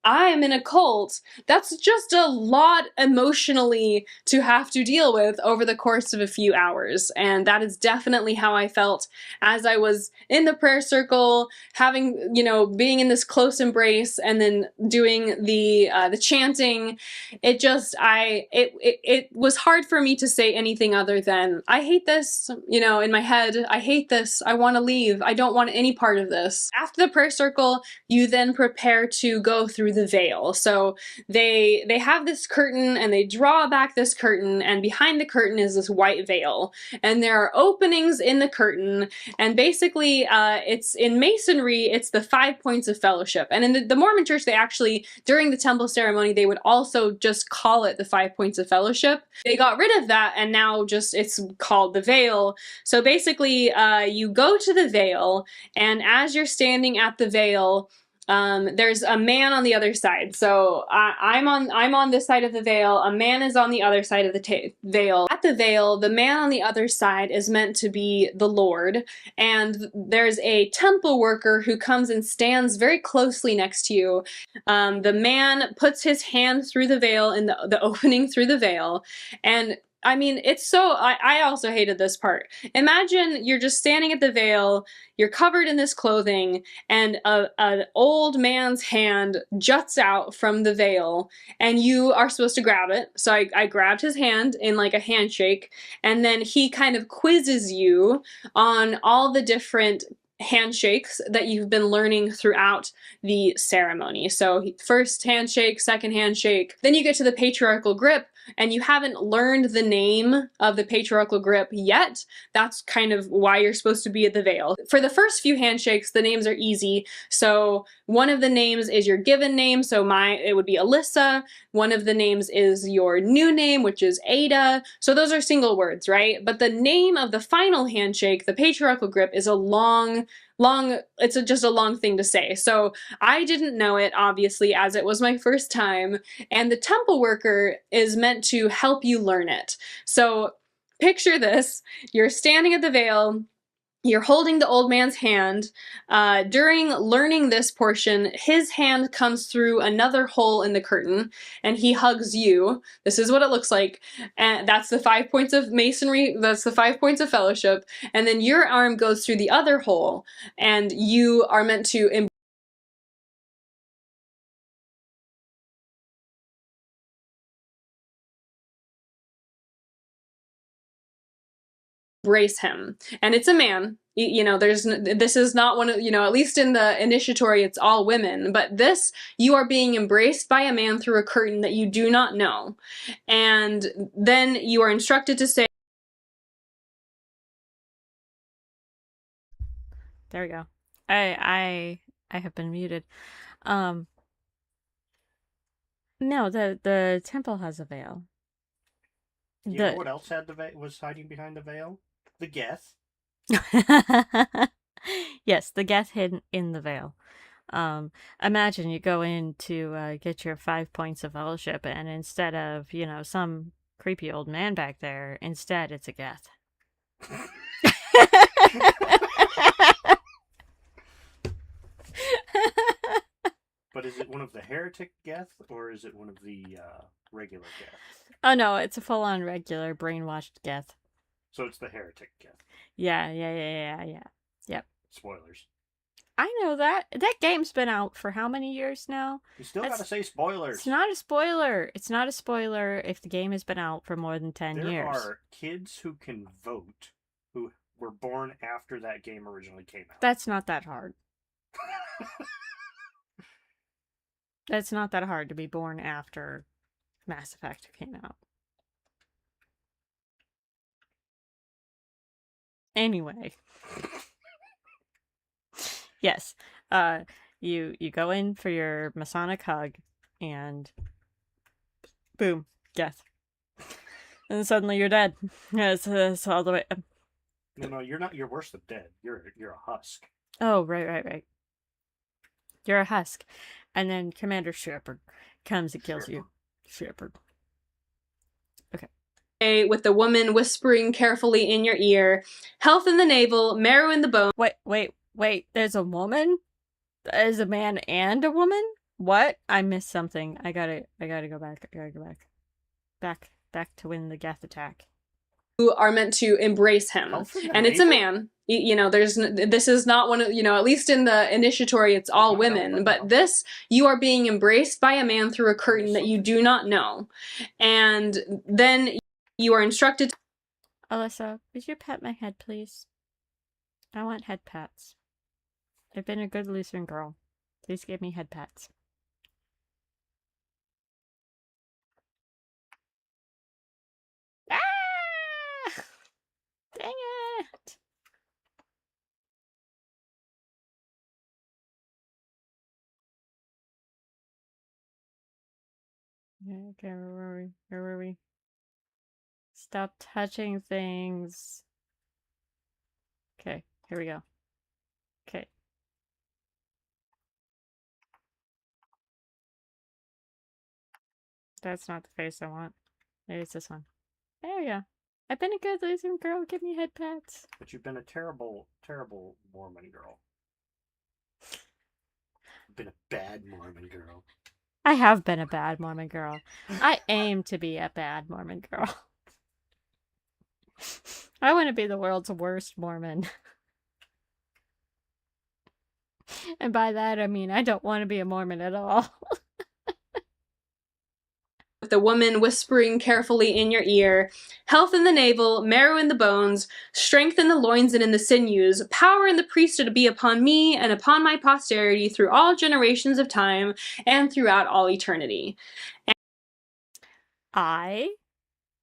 I'm in a cult, that's just a lot emotionally to have to deal with over the course of a few hours. And that is definitely how I felt as I was in the prayer circle, having, being in this close embrace, and then doing the chanting. It was hard for me to say anything other than, I hate this, in my head. I hate this. I want to leave. I don't want any part of this. After the prayer circle, you then prepare to go through the veil. So they have this curtain, and they draw back this curtain, and behind the curtain is this white veil, and there are openings in the curtain, and basically it's in Masonry, it's the 5 points of fellowship. And in the Mormon church, they actually, during the temple ceremony, they would also just call it the 5 points of fellowship. They got rid of that, and now just it's called the veil. So basically you go to the veil, and as you're standing at the veil, there's a man on the other side. So I'm on this side of the veil. A man is on the other side of the veil. At the veil, the man on the other side is meant to be the Lord, and there's a temple worker who comes and stands very closely next to you. The man puts his hand through the veil, in the opening through the veil, and I mean, it's so, I also hated this part. Imagine you're just standing at the veil, you're covered in this clothing, and an old man's hand juts out from the veil, and you are supposed to grab it. So I grabbed his hand in like a handshake, and then he kind of quizzes you on all the different handshakes that you've been learning throughout the ceremony. So first handshake, second handshake, then you get to the patriarchal grip, and you haven't learned the name of the patriarchal grip yet. That's kind of why you're supposed to be at the veil. For the first few handshakes, the names are easy. So one of the names is your given name, so it would be Alyssa. One of the names is your new name, which is Ada. So those are single words, right? But the name of the final handshake, the patriarchal grip, is a long, just a long thing to say. So I didn't know it, obviously, as it was my first time, and the temple worker is meant to help you learn it. So picture this, you're standing at the veil, you're holding the old man's hand. During learning this portion, his hand comes through another hole in the curtain, and he hugs you. This is what it looks like. And that's the 5 points of Masonry, that's the 5 points of fellowship. And then your arm goes through the other hole, and you are meant to embrace him. And it's a man. This is not one of, at least in the initiatory, it's all women, but this, you are being embraced by a man through a curtain that you do not know. And then you are instructed to say, There we go. I have been muted. No, the temple has a veil. You know what else was hiding behind the veil? The Geth. Yes, the Geth hidden in the veil. Imagine you go in to get your 5 points of fellowship, and instead of, some creepy old man back there, instead it's a Geth. But is it one of the heretic Geth, or is it one of the regular Geth? Oh no, it's a full-on regular brainwashed Geth. So it's the heretic Geth. Yeah. Yep. Spoilers. I know that. That game's been out for how many years now? You still gotta say spoilers. It's not a spoiler. It's not a spoiler if the game has been out for more than 10 years. There are kids who can vote who were born after that game originally came out. That's not that hard. That's not that hard to be born after Mass Effect came out. Anyway. Yes. You go in for your Masonic hug and boom, death. And suddenly you're dead. It's all the way. No, you're not. You're worse than dead. You're a husk. Oh, right. You're a husk. And then Commander Shepard comes and kills you. Shepard. Okay. With the woman whispering carefully in your ear, health in the navel, marrow in the bone. Wait, there's a woman? There's a man and a woman? What? I missed something. I gotta go back. I gotta go back. Back to win the Geth attack. Who are meant to embrace him. And it's a man. You know, this is not one of, you know, at least in the initiatory, it's all women. But this, you are being embraced by a man through a curtain that you do not know. And then you are instructed. Alyssa, would you pat my head, please? I want head pats. I've been a good Lutheran girl. Please give me head pats. Ah! Dang it! Okay, where were we? Stop touching things. Okay, here we go. Okay. That's not the face I want. Maybe it's this one. There we go. I've been a good Lutheran girl. Give me head pats. But you've been a terrible, terrible Mormon girl. You've been a bad Mormon girl. I have been a bad Mormon girl. I aim to be a bad Mormon girl. I want to be the world's worst Mormon. And by that, I mean I don't want to be a Mormon at all. The woman whispering carefully in your ear, health in the navel, marrow in the bones, strength in the loins and in the sinews, power in the priesthood to be upon me and upon my posterity through all generations of time and throughout all eternity. I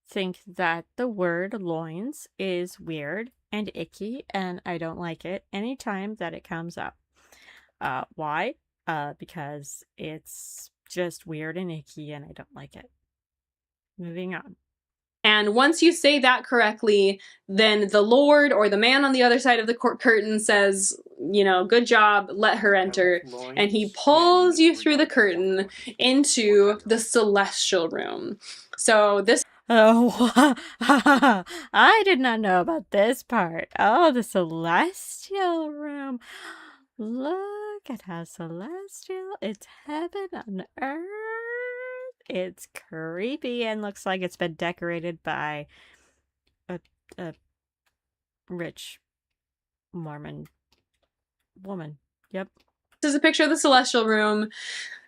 think that the word loins is weird and icky, and I don't like it anytime that it comes up. Why? Because it's just weird and icky, and I don't like it. Moving on. And once you say that correctly, then the Lord or the man on the other side of the curtain says, you know, good job, let her enter. And he pulls you through the curtain into the celestial room. So this... Oh, I did not know about this part. Oh, the celestial room. Look at how celestial. It's heaven on earth. It's creepy and looks like it's been decorated by a rich Mormon woman. Yep. This is a picture of the celestial room.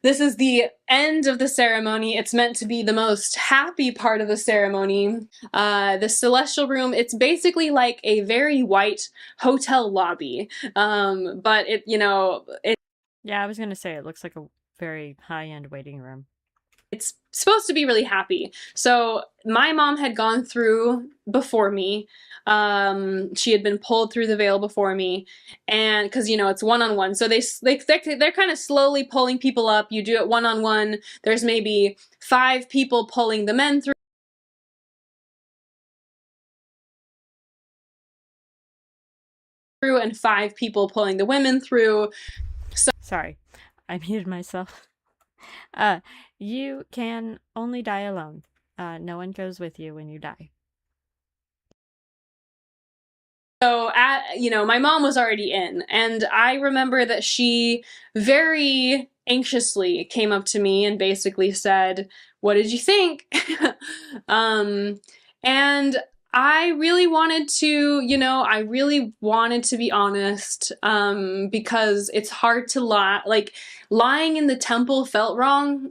This is the end of the ceremony. It's meant to be the most happy part of the ceremony. The celestial room, it's basically like a very white hotel lobby. But it, you know... Yeah, I was going to say it looks like a very high-end waiting room. It's supposed to be really happy. So my mom had gone through before me. She had been pulled through the veil before me, and because you know it's one-on-one, so they're kind of slowly pulling people up. You do it one-on-one. There's maybe 5 people pulling the men through, and 5 people pulling the women through. So sorry, I muted myself. You can only die alone. No one goes with you when you die. So, you know, my mom was already in, and I remember that she very anxiously came up to me and basically said, "What did you think?" And I really wanted to, I really wanted to be honest, because it's hard to lie. Like, lying in the temple felt wrong,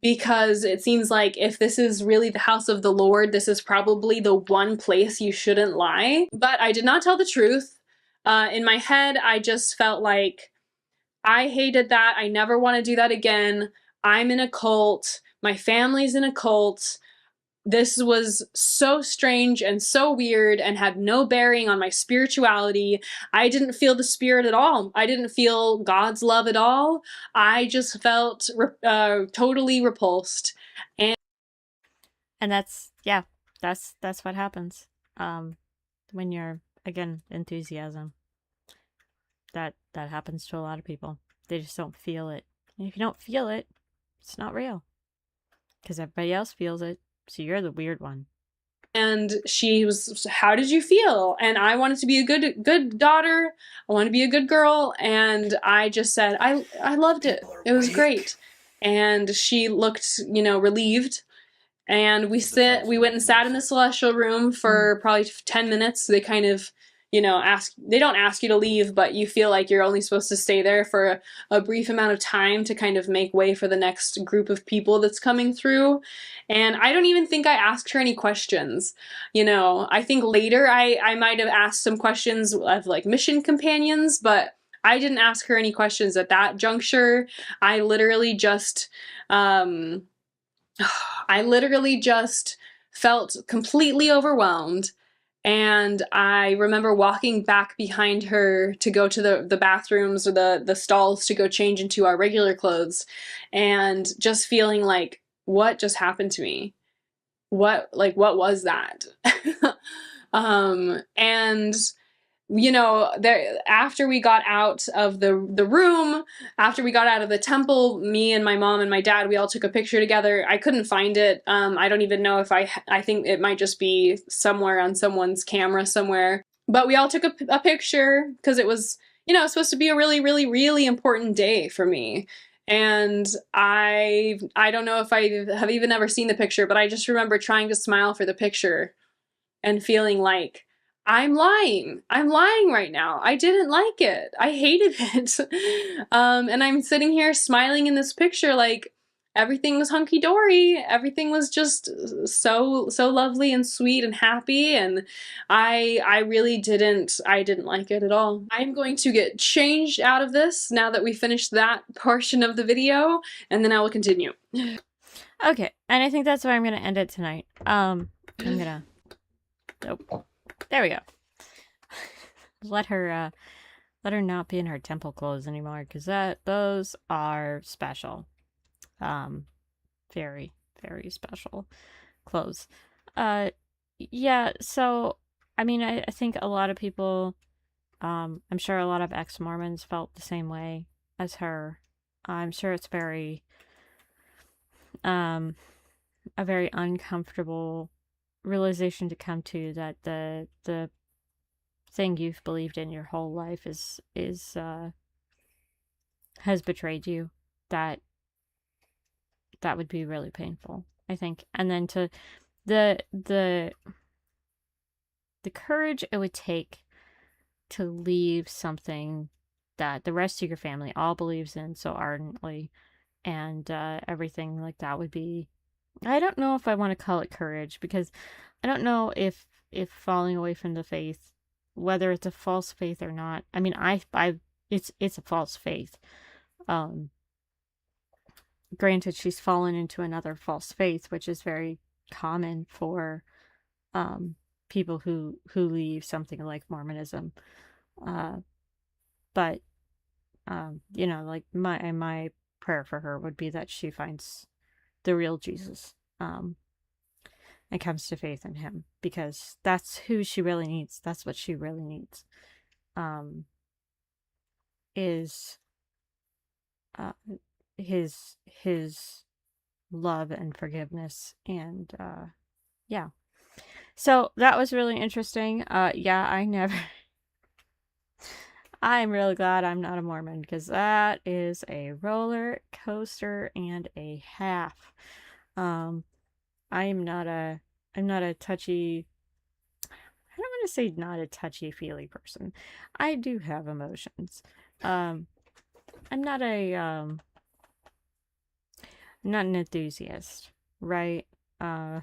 because it seems like if this is really the house of the Lord, this is probably the one place you shouldn't lie. But I did not tell the truth. In my head, I just felt like I hated that. I never want to do that again. I'm in a cult. My family's in a cult. This was so strange and so weird and had no bearing on my spirituality. I didn't feel the spirit at all. I didn't feel God's love at all. I just felt totally repulsed. And that's what happens. When you're, again, enthusiasm. That happens to a lot of people. They just don't feel it. And if you don't feel it, it's not real. Because everybody else feels it. So you're the weird one. And she was, how did you feel? And I wanted to be a good daughter. I wanted to be a good girl. And I just said, I loved it. It was great. And she looked, relieved. And we went and sat in the celestial room for probably 10 minutes. They kind of, they don't ask you to leave, but you feel like you're only supposed to stay there for a brief amount of time to kind of make way for the next group of people that's coming through. And I don't even think I asked her any questions. I think later I might have asked some questions of like mission companions, but I didn't ask her any questions at that juncture. I literally just felt completely overwhelmed. And I remember walking back behind her to go to the bathrooms or the stalls to go change into our regular clothes, and just feeling like, what just happened to me? What was that? And there, after we got out of the room, after we got out of the temple, me and my mom and my dad, we all took a picture together. I couldn't find it. I don't even know if I think it might just be somewhere on someone's camera somewhere. But we all took a picture because it was, supposed to be a really, really, really important day for me. And I don't know if I have even ever seen the picture, but I just remember trying to smile for the picture and feeling like, I'm lying right now. I didn't like it. I hated it. And I'm sitting here smiling in this picture like everything was hunky-dory. Everything was just so lovely and sweet and happy. And I really didn't like it at all. I'm going to get changed out of this now that we finished that portion of the video, and then I will continue. Okay, and I think that's where I'm going to end it tonight. I'm going to... Oh, there we go. Let her not be in her temple clothes anymore, because those are special. Very, very special clothes. Yeah, so, I mean, I think a lot of people, I'm sure a lot of ex-Mormons felt the same way as her. I'm sure it's very, a very uncomfortable realization to come to, that the thing you've believed in your whole life has betrayed you. That would be really painful, I think. And then to the courage it would take to leave something that the rest of your family all believes in so ardently, and everything like that would be, I don't know if I want to call it courage, because I don't know if falling away from the faith, whether it's a false faith or not. I mean, it's a false faith. Granted, she's fallen into another false faith, which is very common for people who leave something like Mormonism. But like my prayer for her would be that she finds the real Jesus, and comes to faith in him, because that's who she really needs. That's what she really needs, is his love and forgiveness. And yeah, so that was really interesting. Yeah, I'm really glad I'm not a Mormon, because that is a roller coaster and a half. I am not a not a touchy. I don't want to say not a touchy-feely person. I do have emotions. I'm not not an enthusiast, right? Uh,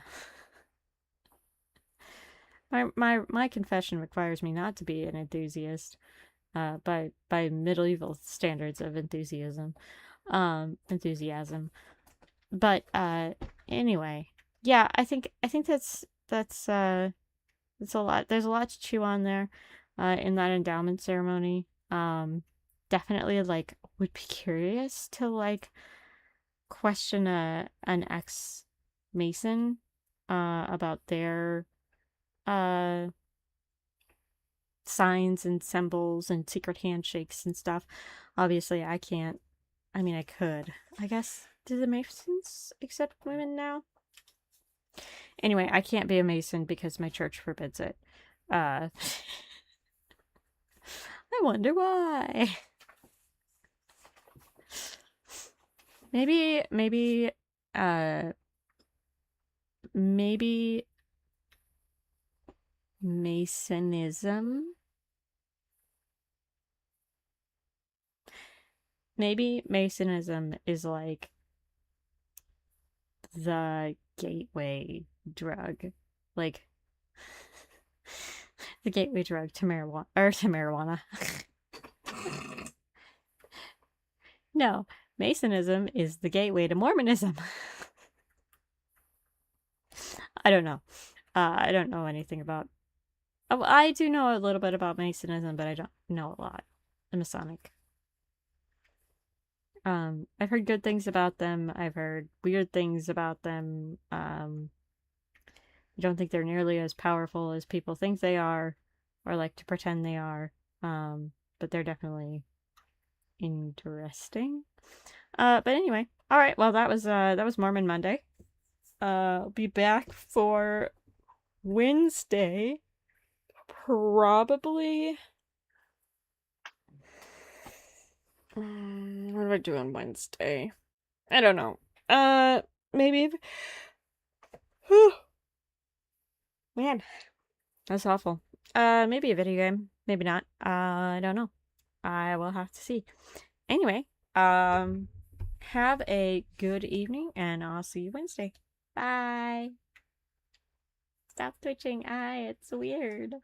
my confession requires me not to be an enthusiast, by medieval standards of enthusiasm. But anyway, yeah, I think that's a lot. There's a lot to chew on there, in that endowment ceremony. Definitely like would be curious to like question an ex Mason, about their uh signs and symbols and secret handshakes and stuff. Obviously, I can't. I mean, I could. I guess. Do the Masons accept women now? Anyway, I can't be a Mason because my church forbids it. I wonder why. Maybe, uh, maybe Masonism. Maybe Masonism is like the gateway drug. Like, the gateway drug to marijuana. Or to marijuana. No, Masonism is the gateway to Mormonism. I don't know. I don't know anything about. Oh, I do know a little bit about Masonism, but I don't know a lot. The Masonic. I've heard good things about them. I've heard weird things about them. I don't think they're nearly as powerful as people think they are, or like to pretend they are. But they're definitely interesting. But anyway, all right. Well, that was Mormon Monday. I'll be back for Wednesday, probably. What do I do on Wednesday? I don't know. Maybe. Man, that's awful. Maybe a video game. Maybe not. I don't know. I will have to see. Anyway, have a good evening, and I'll see you Wednesday. Bye. Stop twitching. It's weird.